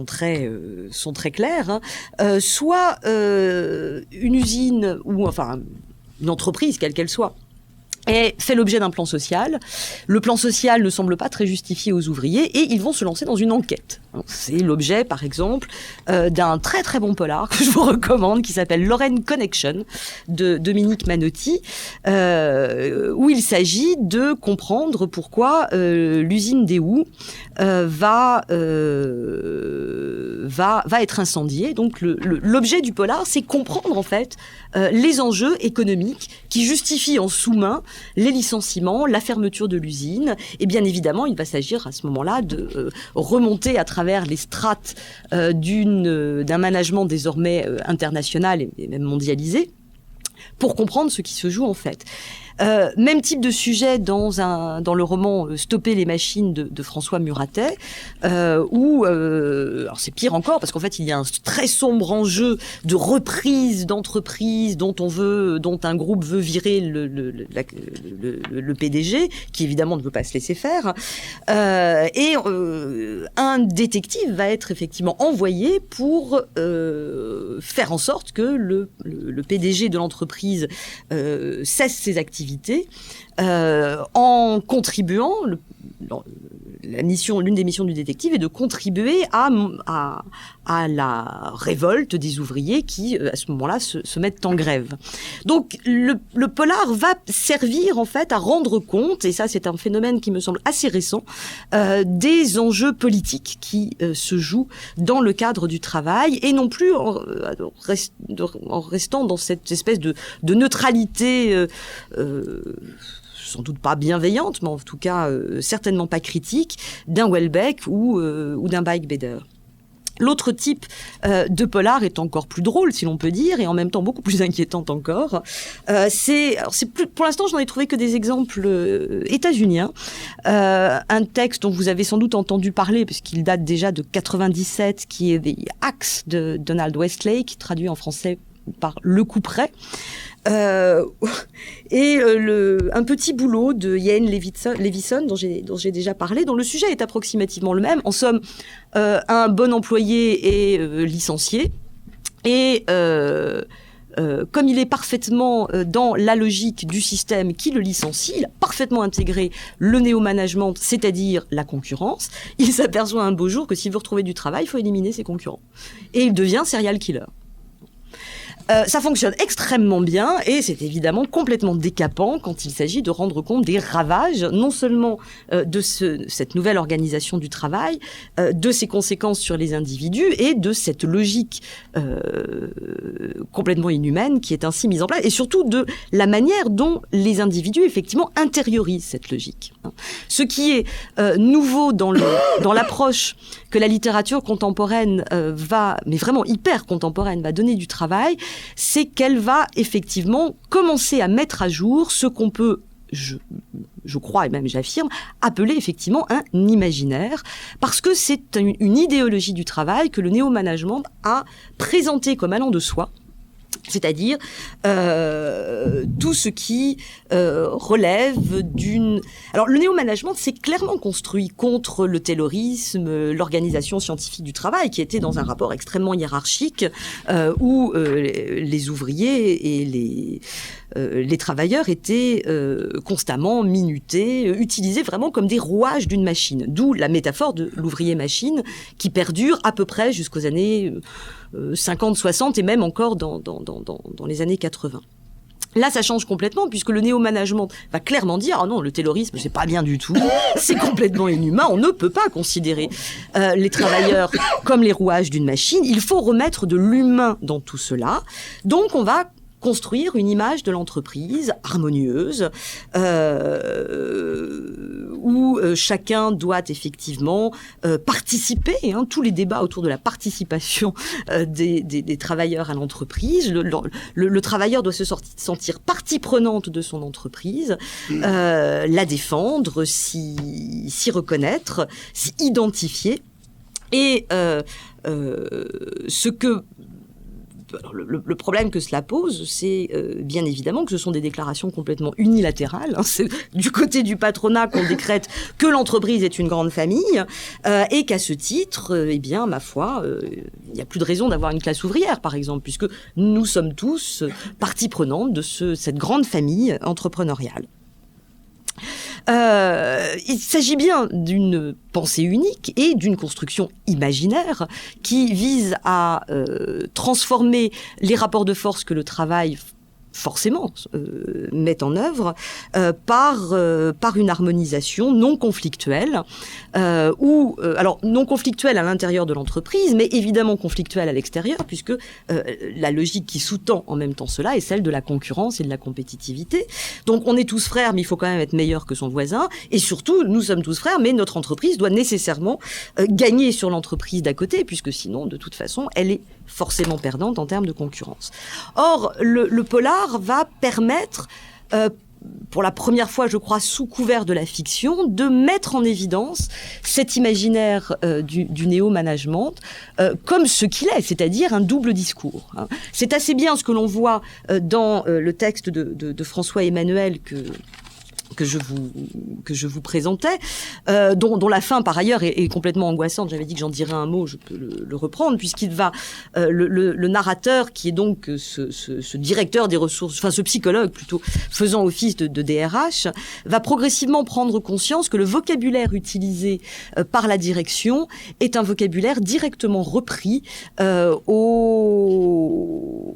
Speaker 1: très clairs. Soit une usine ou enfin une entreprise quelle qu'elle soit et fait l'objet d'un plan social. Le plan social ne semble pas très justifié aux ouvriers et ils vont se lancer dans une enquête. C'est l'objet, par exemple, d'un très très bon polar que je vous recommande qui s'appelle Lorraine Connection de Dominique Manotti, où il s'agit de comprendre pourquoi l'usine des Houes va être incendiée. Donc l'objet du polar, c'est comprendre en fait les enjeux économiques qui justifient en sous-main les licenciements, la fermeture de l'usine. Et bien évidemment, il va s'agir à ce moment-là de remonter à travers les strates d'un management désormais international et même mondialisé pour comprendre ce qui se joue en fait. Même type de sujet dans le roman Stopper les machines de François Muratet, où alors c'est pire encore parce qu'en fait il y a un très sombre enjeu de reprise d'entreprise dont un groupe veut virer le PDG, qui évidemment ne veut pas se laisser faire, et un détective va être effectivement envoyé pour faire en sorte que le PDG de l'entreprise cesse ses activités. En contribuant, l'une des missions du détective est de contribuer à la révolte des ouvriers qui, à ce moment-là, se mettent en grève. Donc, le polar va servir, en fait, à rendre compte, et ça, c'est un phénomène qui me semble assez récent, des enjeux politiques qui se jouent dans le cadre du travail, et non plus en restant dans cette espèce de neutralité sans doute pas bienveillante, mais en tout cas certainement pas critique, d'un Houellebecq ou d'un Beigbeder. L'autre type de polar est encore plus drôle, si l'on peut dire, et en même temps beaucoup plus inquiétante encore. Pour l'instant, je n'en ai trouvé que des exemples états-uniens. Un texte dont vous avez sans doute entendu parler, puisqu'il date déjà de 97, qui est The Axe de Donald Westlake, traduit en français par Le Couperet. Un petit boulot de Ian Levison dont j'ai déjà parlé, dont le sujet est approximativement le même. En somme, un bon employé est licencié et comme il est parfaitement dans la logique du système qui le licencie, il a parfaitement intégré le néo-management, c'est-à-dire la concurrence, il s'aperçoit un beau jour que s'il veut retrouver du travail, il faut éliminer ses concurrents. Et il devient serial killer. Ça fonctionne extrêmement bien et c'est évidemment complètement décapant quand il s'agit de rendre compte des ravages, non seulement de cette nouvelle organisation du travail, de ses conséquences sur les individus et de cette logique complètement inhumaine qui est ainsi mise en place et surtout de la manière dont les individus effectivement intériorisent cette logique. Ce qui est nouveau dans l'approche que la littérature contemporaine mais vraiment hyper contemporaine, va donner du travail, c'est qu'elle va effectivement commencer à mettre à jour ce qu'on peut, je crois et même j'affirme, appeler effectivement un imaginaire, parce que c'est une idéologie du travail que le néo-management a présentée comme allant de soi. C'est-à-dire tout ce qui relève d'une... Alors le néo-management s'est clairement construit contre le taylorisme, l'organisation scientifique du travail, qui était dans un rapport extrêmement hiérarchique où les ouvriers et les travailleurs étaient constamment minutés, utilisés vraiment comme des rouages d'une machine. D'où la métaphore de l'ouvrier-machine qui perdure à peu près jusqu'aux années 50, 60 et même encore dans les années 80. Là, ça change complètement puisque le néo-management va clairement dire « Ah non, le taylorisme, c'est pas bien du tout, c'est complètement inhumain, on ne peut pas considérer les travailleurs comme les rouages d'une machine, il faut remettre de l'humain dans tout cela. Donc, on va construire une image de l'entreprise harmonieuse où chacun doit effectivement participer, tous les débats autour de la participation des travailleurs à l'entreprise. Le travailleur doit se sentir partie prenante de son entreprise, la défendre, s'y reconnaître, s'y identifier. Et ce que... Alors, le problème que cela pose, c'est bien évidemment que ce sont des déclarations complètement unilatérales. C'est du côté du patronat qu'on décrète que l'entreprise est une grande famille et qu'à ce titre, eh bien, ma foi, il n'y a plus de raison d'avoir une classe ouvrière, par exemple, puisque nous sommes tous partie prenante de cette grande famille entrepreneuriale. Il s'agit bien d'une pensée unique et d'une construction imaginaire qui vise à transformer les rapports de force que le travail forcément met en œuvre par une harmonisation non conflictuelle alors non conflictuelle à l'intérieur de l'entreprise mais évidemment conflictuelle à l'extérieur puisque la logique qui sous-tend en même temps cela est celle de la concurrence et de la compétitivité. Donc on est tous frères mais il faut quand même être meilleur que son voisin et surtout nous sommes tous frères mais notre entreprise doit nécessairement gagner sur l'entreprise d'à côté puisque sinon de toute façon elle est forcément perdante en termes de concurrence. Or, le polar va permettre, pour la première fois, je crois, sous couvert de la fiction, de mettre en évidence cet imaginaire du néo-management comme ce qu'il est, c'est-à-dire un double discours. C'est assez bien ce que l'on voit dans le texte de François Emmanuel que je vous présentais, dont la fin par ailleurs est complètement angoissante. J'avais dit que j'en dirais un mot, je peux le reprendre, puisqu'il va le narrateur qui est donc ce directeur des ressources, enfin ce psychologue plutôt, faisant office de DRH, va progressivement prendre conscience que le vocabulaire utilisé par la direction est un vocabulaire directement repris au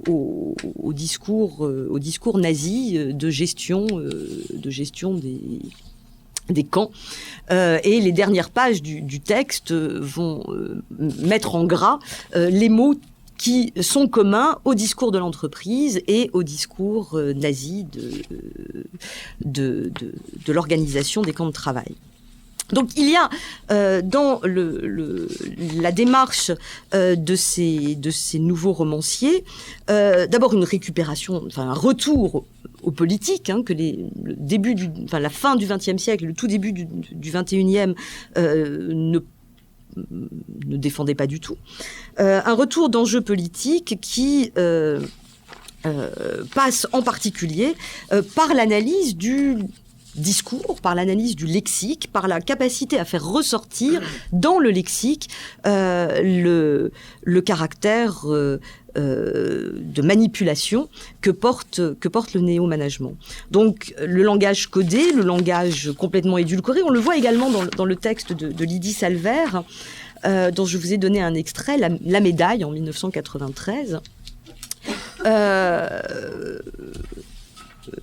Speaker 1: discours nazi de gestion des camps. Et les dernières pages du texte vont mettre en gras les mots qui sont communs au discours de l'entreprise et au discours nazi de l'organisation des camps de travail. Donc il y a dans la démarche de ces nouveaux romanciers d'abord une récupération, enfin un retour aux politiques que la fin du XXe siècle, le tout début du XXIe ne défendait pas du tout. Un retour d'enjeux politiques qui passe en particulier par l'analyse du discours, par l'analyse du lexique, par la capacité à faire ressortir dans le lexique le caractère de manipulation que porte le néo-management. Donc le langage codé, le langage complètement édulcoré, on le voit également dans le texte de Lydie Salvert, dont je vous ai donné un extrait, La médaille en 1993.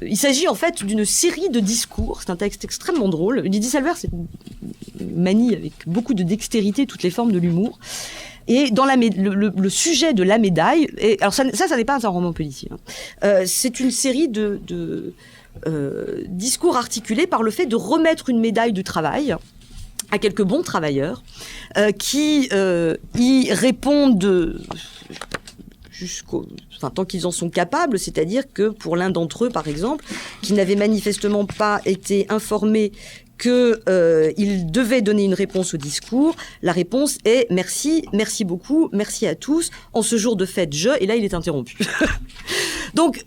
Speaker 1: Il s'agit en fait d'une série de discours. C'est un texte extrêmement drôle. Lydie Salvert manie avec beaucoup de dextérité toutes les formes de l'humour. Et dans le sujet de La médaille, alors ça n'est pas un roman policier. C'est une série de discours articulés par le fait de remettre une médaille du travail à quelques bons travailleurs qui y répondent tant qu'ils en sont capables, c'est-à-dire que pour l'un d'entre eux, par exemple, qui n'avait manifestement pas été informé qu'il devait donner une réponse au discours, la réponse est « merci, merci beaucoup, merci à tous, en ce jour de fête, et là il est interrompu. Donc,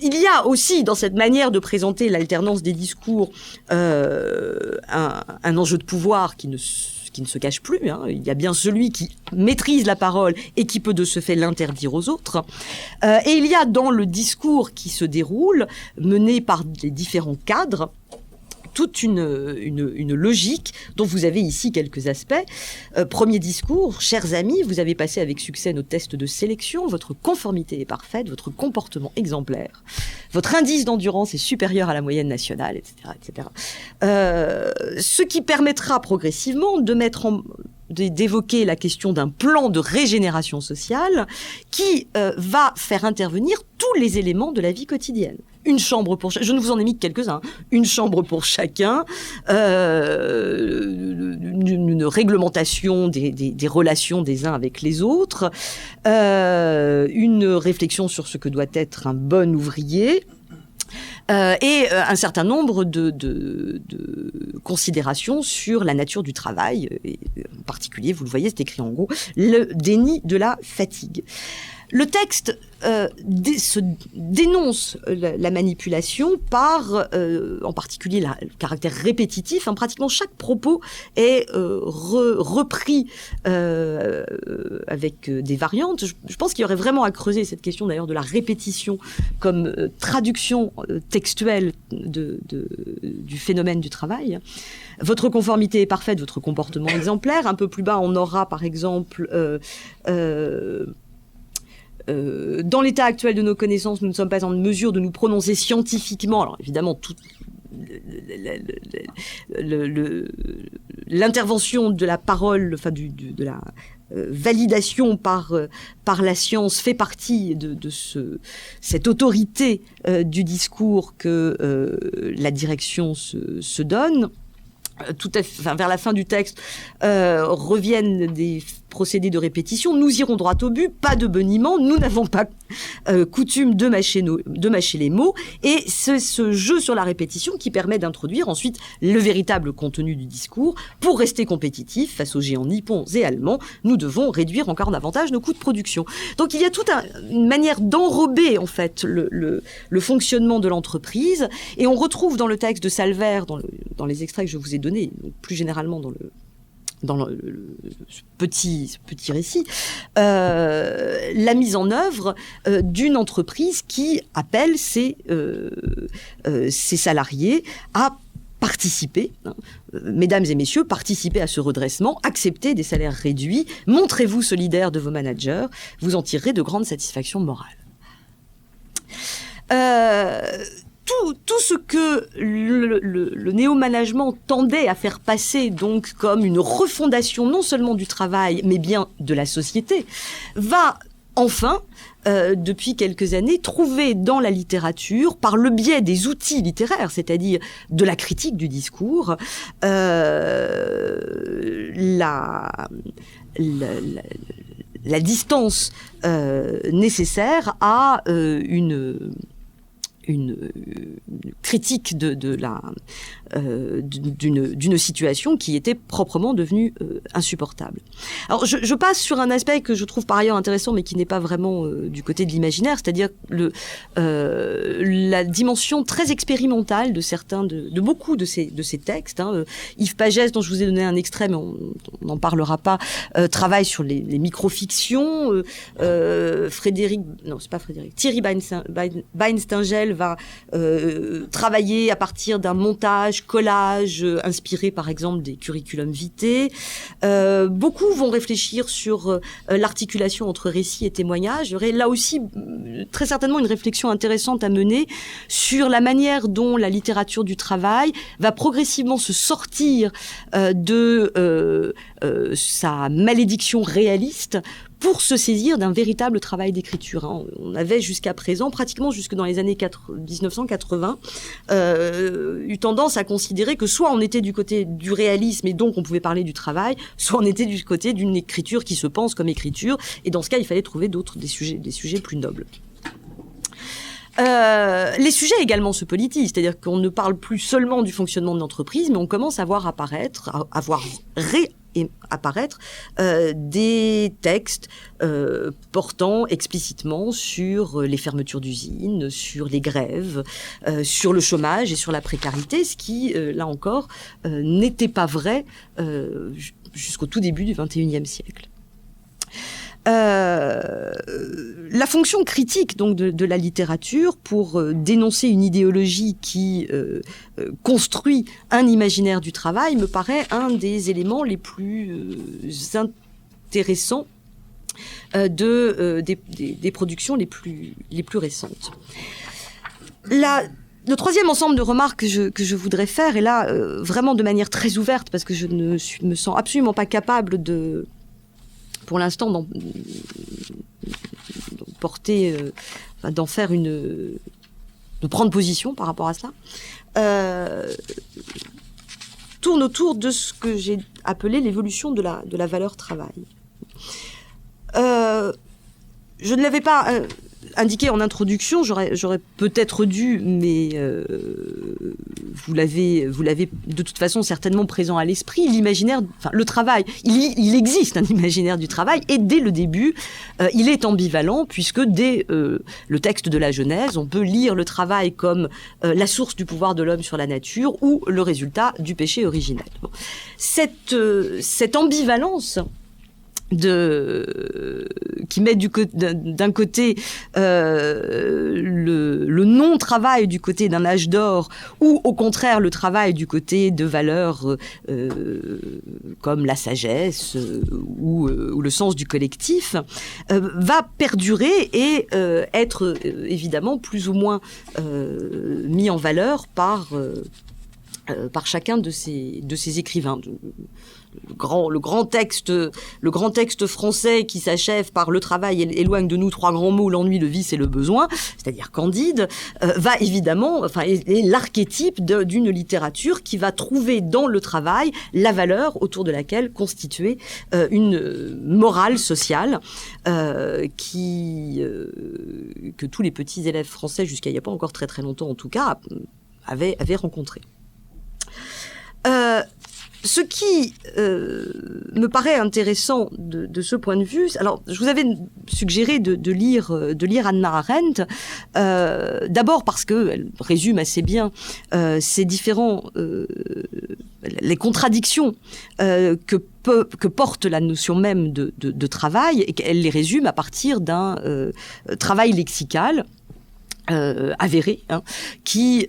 Speaker 1: il y a aussi dans cette manière de présenter l'alternance des discours un enjeu de pouvoir qui ne se cache plus. Hein. Il y a bien celui qui maîtrise la parole et qui peut de ce fait l'interdire aux autres. Et il y a dans le discours qui se déroule, mené par les différents cadres, toute une logique dont vous avez ici quelques aspects. Premier discours, chers amis, vous avez passé avec succès nos tests de sélection, votre conformité est parfaite, votre comportement exemplaire, votre indice d'endurance est supérieur à la moyenne nationale, etc. etc. Ce qui permettra progressivement d'évoquer la question d'un plan de régénération sociale qui va faire intervenir tous les éléments de la vie quotidienne. Une chambre pour chacun, je ne vous en ai mis que quelques-uns, une chambre pour chacun, une réglementation des relations des uns avec les autres, une réflexion sur ce que doit être un bon ouvrier, et un certain nombre de considérations sur la nature du travail, et en particulier, vous le voyez, c'est écrit en gros, le déni de la fatigue. Le texte dénonce la manipulation par, en particulier, le caractère répétitif. Hein, pratiquement chaque propos est repris avec des variantes. Je pense qu'il y aurait vraiment à creuser cette question d'ailleurs de la répétition comme traduction textuelle du phénomène du travail. Votre conformité est parfaite, votre comportement exemplaire. Un peu plus bas, on aura par exemple... dans l'état actuel de nos connaissances, nous ne sommes pas en mesure de nous prononcer scientifiquement. Alors évidemment, toute l'intervention de la parole, enfin de la validation par la science fait partie de cette autorité du discours que la direction se donne. Vers la fin du texte, reviennent des procédés de répétition. Nous irons droit au but, pas de boniment. Nous n'avons pas coutume de mâcher les mots. Et c'est ce jeu sur la répétition qui permet d'introduire ensuite le véritable contenu du discours. Pour rester compétitif face aux géants nippons et allemands, nous devons réduire encore davantage nos coûts de production. Donc il y a toute une manière d'enrober en fait le fonctionnement de l'entreprise. Et on retrouve dans le texte de Salvert, dans les extraits que je vous ai donnés, plus généralement dans le petit récit, la mise en œuvre d'une entreprise qui appelle ses salariés à participer, mesdames et messieurs, participez à ce redressement, acceptez des salaires réduits, montrez-vous solidaires de vos managers, vous en tirerez de grandes satisfactions morales. Tout ce que le néo-management tendait à faire passer donc comme une refondation non seulement du travail, mais bien de la société, va enfin, depuis quelques années, trouver dans la littérature, par le biais des outils littéraires, c'est-à-dire de la critique du discours, la distance nécessaire à une critique de d'une situation qui était proprement devenue insupportable. Alors je passe sur un aspect que je trouve par ailleurs intéressant, mais qui n'est pas vraiment du côté de l'imaginaire, c'est-à-dire la dimension très expérimentale de beaucoup de ces textes. Yves Pagès, dont je vous ai donné un extrait, mais on n'en parlera pas, travaille sur les micro-fictions. Thierry Beinsteingel va travailler à partir d'un montage, collage, inspiré par exemple des curriculum vitae. Beaucoup vont réfléchir sur l'articulation entre récit et témoignage. Il y aurait là aussi très certainement une réflexion intéressante à mener sur la manière dont la littérature du travail va progressivement se sortir de sa malédiction réaliste pour se saisir d'un véritable travail d'écriture. On avait jusqu'à présent, pratiquement jusque dans les années 1980, eu tendance à considérer que soit on était du côté du réalisme et donc on pouvait parler du travail, soit on était du côté d'une écriture qui se pense comme écriture, et dans ce cas il fallait trouver des sujets plus nobles. Les sujets également se politisent, c'est-à-dire qu'on ne parle plus seulement du fonctionnement de l'entreprise, mais on commence à voir apparaître des textes portant explicitement sur les fermetures d'usines, sur les grèves, sur le chômage et sur la précarité, ce qui, là encore, n'était pas vrai jusqu'au tout début du XXIe siècle. La fonction critique donc de la littérature pour dénoncer une idéologie qui construit un imaginaire du travail me paraît un des éléments les plus intéressants des productions les plus récentes. Le troisième ensemble de remarques que je voudrais faire, et là vraiment de manière très ouverte, parce que je ne me sens absolument pas capable pour l'instant de prendre position par rapport à cela, tourne autour de ce que j'ai appelé l'évolution de la valeur travail. Je ne l'avais pas indiqué en introduction, j'aurais peut-être dû, mais vous l'avez de toute façon certainement présent à l'esprit, l'imaginaire, enfin le travail, il existe un imaginaire du travail, et dès le début, il est ambivalent, puisque dès le texte de la Genèse, on peut lire le travail comme la source du pouvoir de l'homme sur la nature, ou le résultat du péché originel. Bon. Cette ambivalence qui met d'un côté le non-travail du côté d'un âge d'or, ou au contraire le travail du côté de valeurs comme la sagesse ou le sens du collectif, va perdurer et être évidemment plus ou moins mis en valeur par chacun de ces écrivains. Le grand texte français qui s'achève par le travail éloigne de nous trois grands mots, l'ennui, le vice et le besoin, c'est-à-dire Candide, va évidemment, est l'archétype d'une littérature qui va trouver dans le travail la valeur autour de laquelle constituer une morale sociale que tous les petits élèves français, jusqu'à il n'y a pas encore très très longtemps en tout cas, avaient rencontré. Ce qui me paraît intéressant de ce point de vue, alors je vous avais suggéré de lire Hannah Arendt, d'abord parce qu'elle résume assez bien ces différents les contradictions que porte la notion même de travail, et qu'elle les résume à partir d'un travail lexical avéré, qui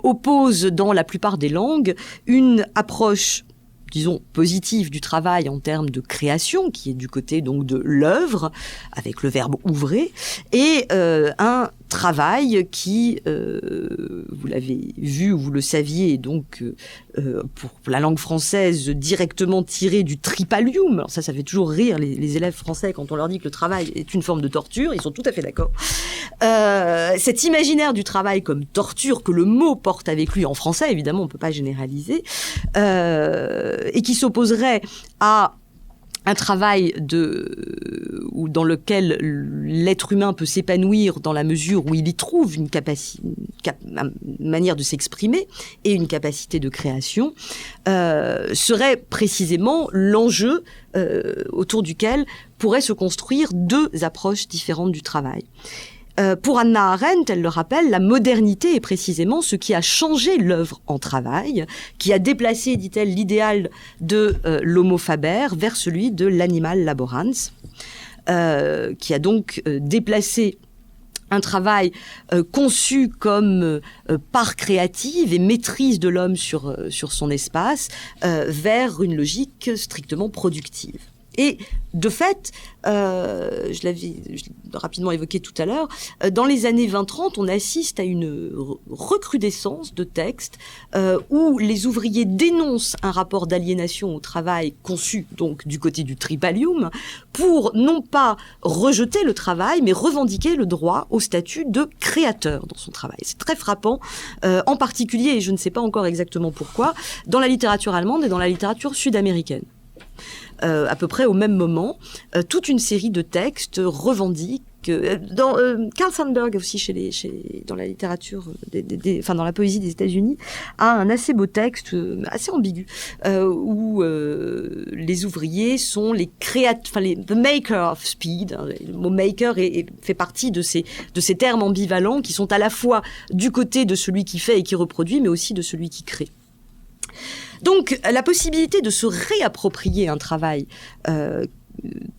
Speaker 1: oppose dans la plupart des langues une approche, disons, positive du travail en termes de création, qui est du côté donc de l'œuvre, avec le verbe ouvrer, et un travail qui, vous l'avez vu ou vous le saviez, donc pour la langue française directement tiré du tripalium. Alors ça fait toujours rire les élèves français quand on leur dit que le travail est une forme de torture, ils sont tout à fait d'accord. Cet imaginaire du travail comme torture que le mot porte avec lui en français, évidemment on ne peut pas généraliser, et qui s'opposerait à un travail dans lequel l'être humain peut s'épanouir dans la mesure où il y trouve une manière de s'exprimer et une capacité de création, serait précisément l'enjeu autour duquel pourraient se construire deux approches différentes du travail. Pour Hannah Arendt, elle le rappelle, la modernité est précisément ce qui a changé l'œuvre en travail, qui a déplacé, dit-elle, l'idéal de l'homo faber vers celui de l'animal laborans, qui a donc déplacé un travail conçu comme part créative et maîtrise de l'homme sur son espace vers une logique strictement productive. Et de fait, je l'avais rapidement évoqué tout à l'heure, dans les années 20-30, on assiste à une recrudescence de textes où les ouvriers dénoncent un rapport d'aliénation au travail conçu donc du côté du tripalium pour non pas rejeter le travail, mais revendiquer le droit au statut de créateur dans son travail. C'est très frappant, en particulier, et je ne sais pas encore exactement pourquoi, dans la littérature allemande et dans la littérature sud-américaine. À peu près au même moment, toute une série de textes revendiquent. Carl Sandburg aussi dans la littérature, dans la poésie des États-Unis, a un assez beau texte, assez ambigu, où les ouvriers sont les the maker of speed. Le mot maker fait partie de ces termes ambivalents qui sont à la fois du côté de celui qui fait et qui reproduit, mais aussi de celui qui crée. Donc, la possibilité de se réapproprier un travail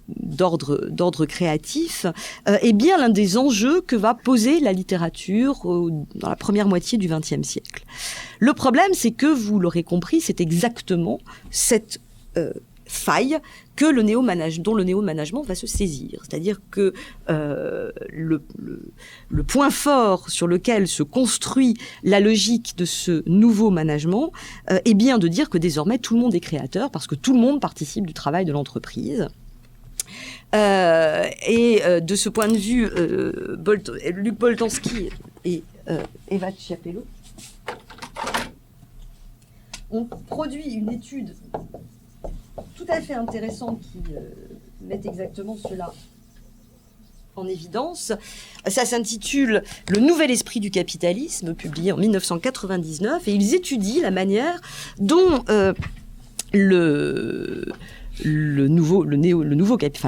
Speaker 1: d'ordre créatif est bien l'un des enjeux que va poser la littérature dans la première moitié du XXe siècle. Le problème, c'est que, vous l'aurez compris, c'est exactement cette faille dont le néo-management va se saisir. C'est-à-dire que le point fort sur lequel se construit la logique de ce nouveau management est bien de dire que désormais tout le monde est créateur parce que tout le monde participe du travail de l'entreprise. De ce point de vue, Luc Boltanski et Eva Chiapello ont produit une étude tout à fait intéressante qui met exactement cela en évidence. Ça s'intitule « Le nouvel esprit du capitalisme », publié en 1999, et ils étudient la manière dont le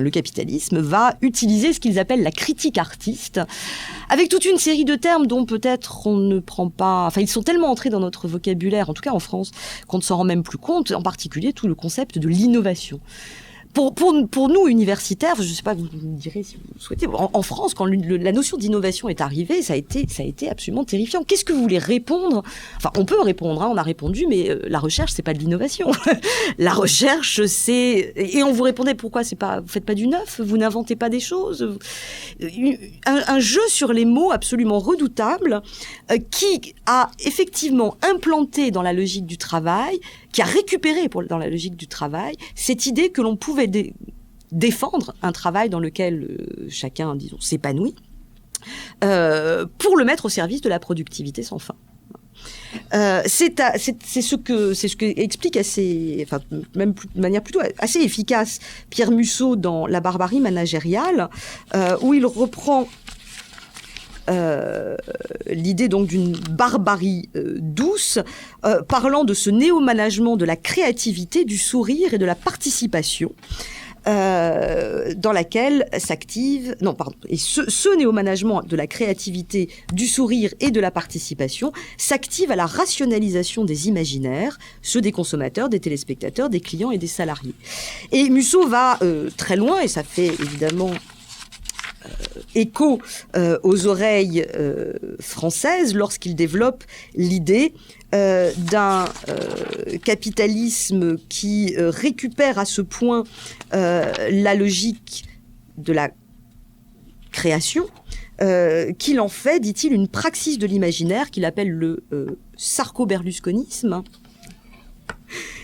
Speaker 1: capitalisme va utiliser ce qu'ils appellent la critique artiste, avec toute une série de termes dont peut-être on ne prend pas... Enfin, ils sont tellement entrés dans notre vocabulaire, en tout cas en France, qu'on ne s'en rend même plus compte, en particulier tout le concept de l'innovation. Pour nous, universitaires, je ne sais pas, vous me direz si vous souhaitez, en France, quand la notion d'innovation est arrivée, ça a été absolument terrifiant. Qu'est-ce que vous voulez répondre ? Enfin, on peut répondre, on a répondu, mais la recherche, c'est pas de l'innovation. La recherche, c'est... Et on vous répondait, pourquoi vous faites pas du neuf ? Vous n'inventez pas des choses ? Un jeu sur les mots absolument redoutable qui a effectivement implanté dans la logique du travail, qui a récupéré dans la logique du travail cette idée que l'on pouvait défendre un travail dans lequel chacun, disons, s'épanouit, pour le mettre au service de la productivité sans fin. C'est ce que explique même de manière plutôt assez efficace Pierre Musso dans La barbarie managériale, où il reprend l'idée donc d'une barbarie douce, parlant de ce néo-management de la créativité, du sourire et de la participation, dans laquelle s'active... Non, pardon. Et ce néo-management de la créativité, du sourire et de la participation s'active à la rationalisation des imaginaires, ceux des consommateurs, des téléspectateurs, des clients et des salariés. Et Musso va très loin, et ça fait évidemment... écho aux oreilles françaises lorsqu'il développe l'idée d'un capitalisme qui récupère à ce point la logique de la création, qu'il en fait, dit-il, une praxis de l'imaginaire qu'il appelle le sarco-berlusconisme.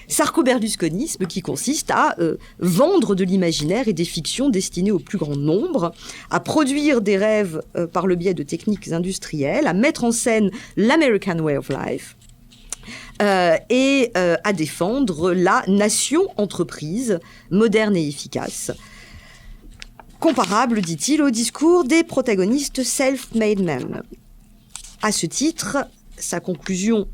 Speaker 1: Sarco-berlusconisme qui consiste à vendre de l'imaginaire et des fictions destinées au plus grand nombre, à produire des rêves par le biais de techniques industrielles, à mettre en scène l'American Way of Life, et à défendre la nation-entreprise moderne et efficace, comparable, dit-il, au discours des protagonistes self-made men. À ce titre, sa conclusion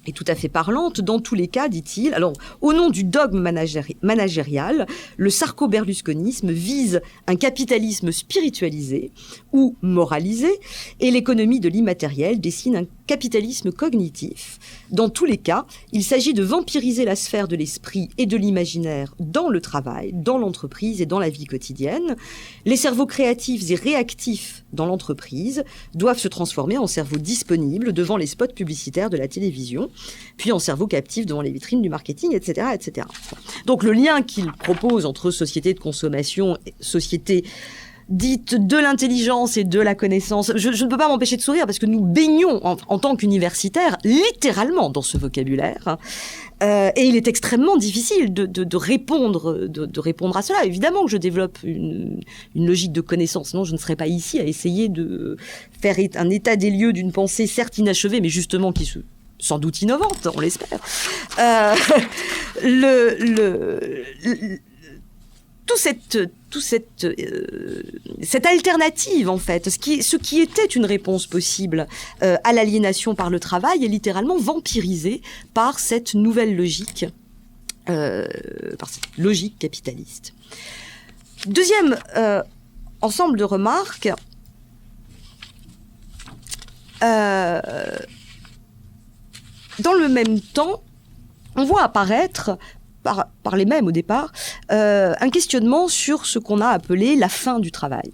Speaker 1: est tout à fait parlante. Dans tous les cas, dit-il, alors, au nom du dogme managérial, le sarko-berlusconisme vise un capitalisme spiritualisé ou moralisé, et l'économie de l'immatériel dessine un capitalisme cognitif. Dans tous les cas, il s'agit de vampiriser la sphère de l'esprit et de l'imaginaire dans le travail, dans l'entreprise et dans la vie quotidienne. Les cerveaux créatifs et réactifs dans l'entreprise doivent se transformer en cerveaux disponibles devant les spots publicitaires de la télévision, puis en cerveaux captifs devant les vitrines du marketing, etc., etc. Donc le lien qu'il propose entre société de consommation et société dite de l'intelligence et de la connaissance, je ne peux pas m'empêcher de sourire parce que nous baignons en tant qu'universitaires littéralement dans ce vocabulaire, et il est extrêmement difficile de répondre à cela. Évidemment que je développe une logique de connaissance, sinon je ne serais pas ici à essayer de faire un état des lieux d'une pensée certes inachevée, mais justement qui sans doute innovante, on l'espère. Cette alternative, en fait, ce qui était une réponse possible à l'aliénation par le travail est littéralement vampirisé par cette nouvelle logique, par cette logique capitaliste. Deuxième ensemble de remarques. Dans le même temps, on voit apparaître, par les mêmes au départ, un questionnement sur ce qu'on a appelé la fin du travail.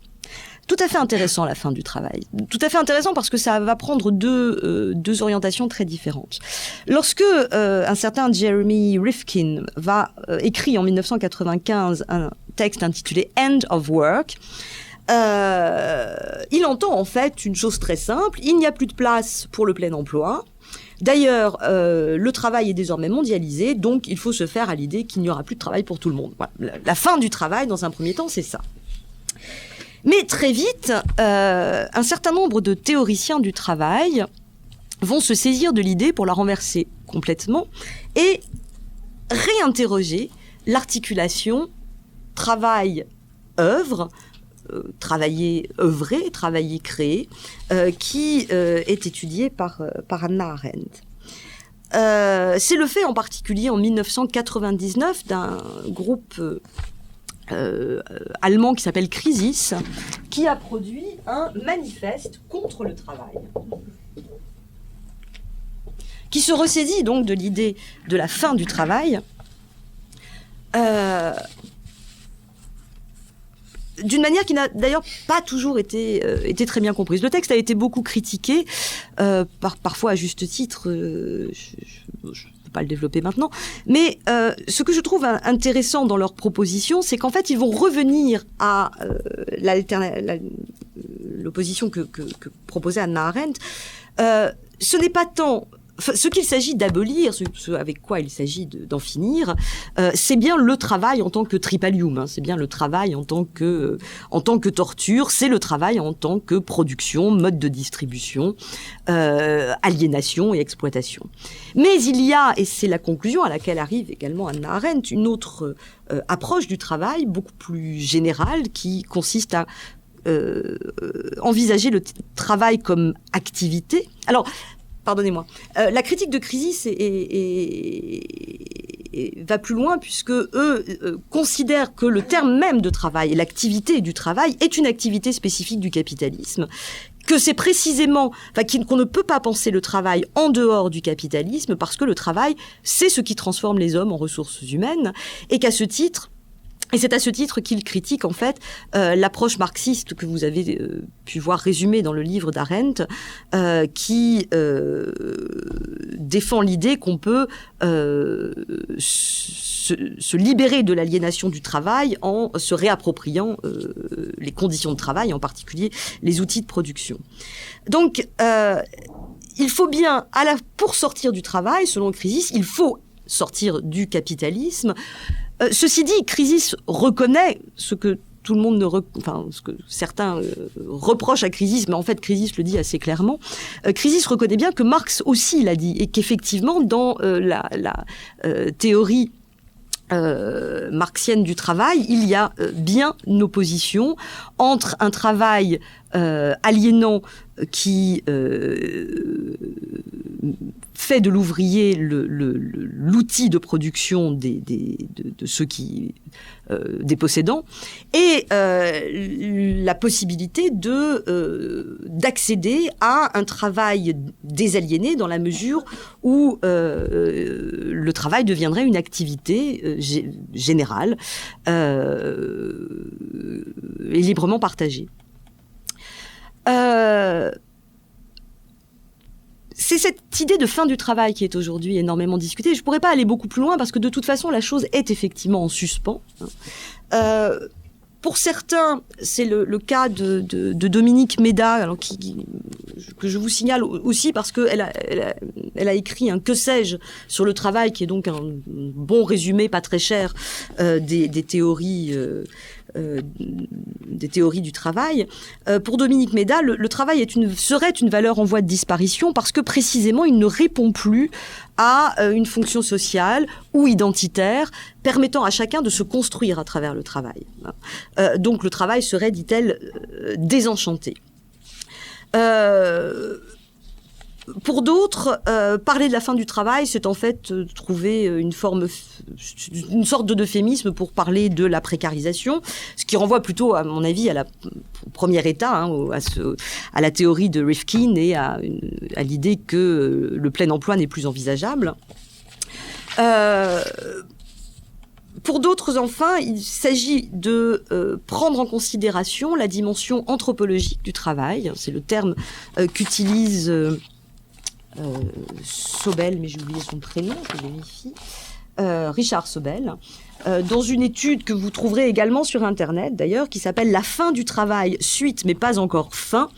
Speaker 1: Tout à fait intéressant, la fin du travail. Tout à fait intéressant parce que ça va prendre deux orientations très différentes. Lorsque un certain Jeremy Rifkin écrit en 1995 un texte intitulé « End of Work », il entend en fait une chose très simple: il n'y a plus de place pour le plein emploi. D'ailleurs, le travail est désormais mondialisé, donc il faut se faire à l'idée qu'il n'y aura plus de travail pour tout le monde. Voilà. La fin du travail, dans un premier temps, c'est ça. Mais très vite, un certain nombre de théoriciens du travail vont se saisir de l'idée pour la renverser complètement et réinterroger l'articulation travail-œuvre, travailler, œuvrer, travailler, créer, qui est étudié par Hannah Arendt. C'est le fait en particulier en 1999 d'un groupe allemand qui s'appelle Crisis, qui a produit un manifeste contre le travail, qui se ressaisit donc de l'idée de la fin du travail, d'une manière qui n'a d'ailleurs pas toujours été très bien comprise. Le texte a été beaucoup critiqué, parfois à juste titre, je ne peux pas le développer maintenant, mais ce que je trouve intéressant dans leur proposition, c'est qu'en fait, ils vont revenir à l'opposition que proposait Hannah Arendt. Ce n'est pas tant... Ce qu'il s'agit d'abolir, ce avec quoi il s'agit d'en finir, c'est bien le travail en tant que tripalium, c'est bien le travail en tant que torture, c'est le travail en tant que production, mode de distribution, aliénation et exploitation. Mais il y a, et c'est la conclusion à laquelle arrive également Hannah Arendt, une autre approche du travail, beaucoup plus générale, qui consiste à envisager le travail comme activité. Alors, pardonnez-moi. La critique de Crisis va plus loin puisque eux considèrent que le terme même de travail et l'activité du travail est une activité spécifique du capitalisme, que c'est précisément, qu'on ne peut pas penser le travail en dehors du capitalisme parce que le travail, c'est ce qui transforme les hommes en ressources humaines, et qu'à ce titre, et c'est à ce titre qu'il critique en fait l'approche marxiste que vous avez pu voir résumée dans le livre d'Arendt, qui défend l'idée qu'on peut se libérer de l'aliénation du travail en se réappropriant les conditions de travail, en particulier les outils de production. Donc, il faut bien, pour sortir du travail, selon Crisis, il faut sortir du capitalisme. Ceci dit, Crisis reconnaît ce que tout le monde ce que certains reprochent à Chrysis, mais en fait Chrysis le dit assez clairement. Chrysis reconnaît bien que Marx aussi l'a dit, et qu'effectivement dans la théorie marxienne du travail, il y a bien une opposition entre un travail aliénant qui fait de l'ouvrier l'outil de production de ceux qui des possédants, et la possibilité d'accéder à un travail désaliéné dans la mesure où le travail deviendrait une activité générale et librement partagée. C'est cette idée de fin du travail qui est aujourd'hui énormément discutée. Je ne pourrais pas aller beaucoup plus loin parce que de toute façon, la chose est effectivement en suspens. Pour certains, c'est le cas de Dominique Méda, alors que je vous signale aussi parce qu'elle a écrit un « Que sais-je » sur le travail, qui est donc un bon résumé, pas très cher, des théories du travail. Pour Dominique Méda, le travail serait une valeur en voie de disparition parce que précisément il ne répond plus à une fonction sociale ou identitaire permettant à chacun de se construire à travers le travail. Donc le travail serait, dit-elle, désenchanté. Pour d'autres, parler de la fin du travail, c'est en fait trouver une sorte d'euphémisme pour parler de la précarisation, ce qui renvoie plutôt, à mon avis, au premier état, à la théorie de Rifkin et à l'idée que le plein emploi n'est plus envisageable. Pour d'autres, enfin, il s'agit de prendre en considération la dimension anthropologique du travail. C'est le terme qu'utilise Sobel, mais j'ai oublié son prénom, je vérifie, Richard Sobel, dans une étude que vous trouverez également sur Internet, d'ailleurs, qui s'appelle « La fin du travail, suite mais pas encore fin »,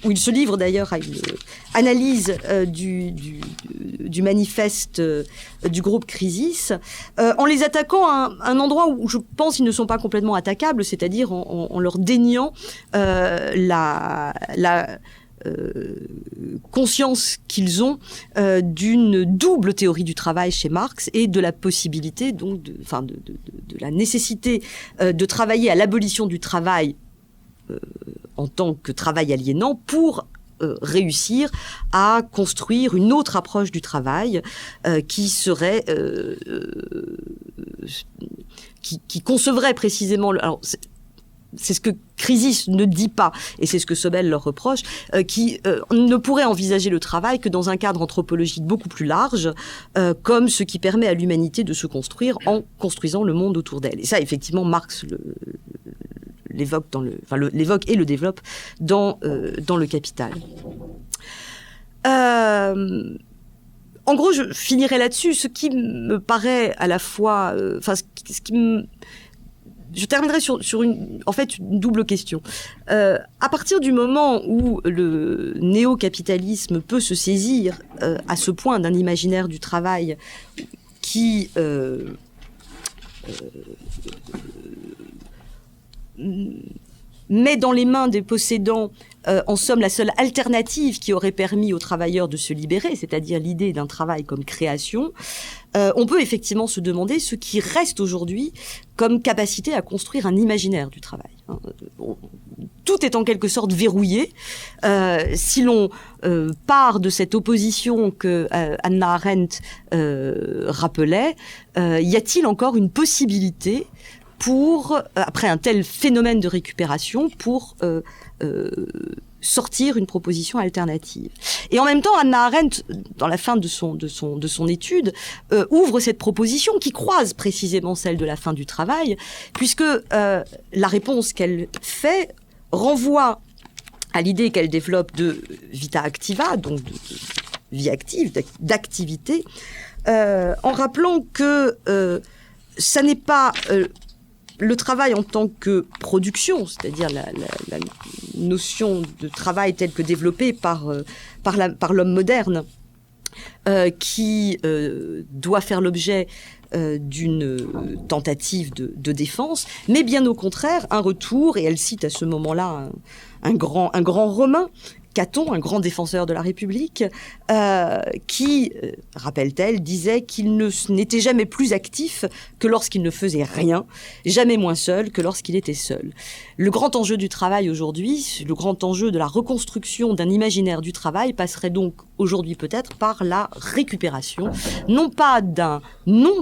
Speaker 1: où il se livre d'ailleurs à une analyse du manifeste du groupe Chrysis, en les attaquant à un endroit où je pense qu'ils ne sont pas complètement attaquables, c'est-à-dire en leur déniant la conscience qu'ils ont d'une double théorie du travail chez Marx et de la possibilité, donc, de la nécessité de travailler à l'abolition du travail en tant que travail aliénant pour réussir à construire une autre approche du travail qui serait qui concevrait précisément c'est ce que Chrysis ne dit pas, et c'est ce que Sobel leur reproche, qui ne pourrait envisager le travail que dans un cadre anthropologique beaucoup plus large, comme ce qui permet à l'humanité de se construire en construisant le monde autour d'elle. Et ça, effectivement, Marx l'évoque l'évoque et le développe dans le Capital. En gros, je finirai là-dessus. Ce qui me paraît à la fois, je terminerai sur une double question. À partir du moment où le néo-capitalisme peut se saisir à ce point d'un imaginaire du travail qui met dans les mains des possédants en somme la seule alternative qui aurait permis aux travailleurs de se libérer, c'est-à-dire l'idée d'un travail comme création, on peut effectivement se demander ce qui reste aujourd'hui comme capacité à construire un imaginaire du travail. Tout est en quelque sorte verrouillé. Si l'on part de cette opposition que Hannah Arendt rappelait, y a-t-il encore une possibilité après un tel phénomène de récupération, pour sortir une proposition alternative. Et en même temps, Hannah Arendt, dans la fin de son étude, ouvre cette proposition qui croise précisément celle de la fin du travail, puisque la réponse qu'elle fait renvoie à l'idée qu'elle développe de vita activa, donc de vie active, d'activité, en rappelant que ça n'est pas le travail en tant que production, c'est-à-dire la notion de travail telle que développée par l'homme moderne, qui doit faire l'objet d'une tentative de défense, mais bien au contraire un retour, et elle cite à ce moment-là un grand Romain, Caton, un grand défenseur de la République, qui, rappelle-t-elle, disait qu'il n'était jamais plus actif que lorsqu'il ne faisait rien, jamais moins seul que lorsqu'il était seul. Le grand enjeu du travail aujourd'hui, le grand enjeu de la reconstruction d'un imaginaire du travail passerait donc aujourd'hui peut-être par la récupération, non pas d'un non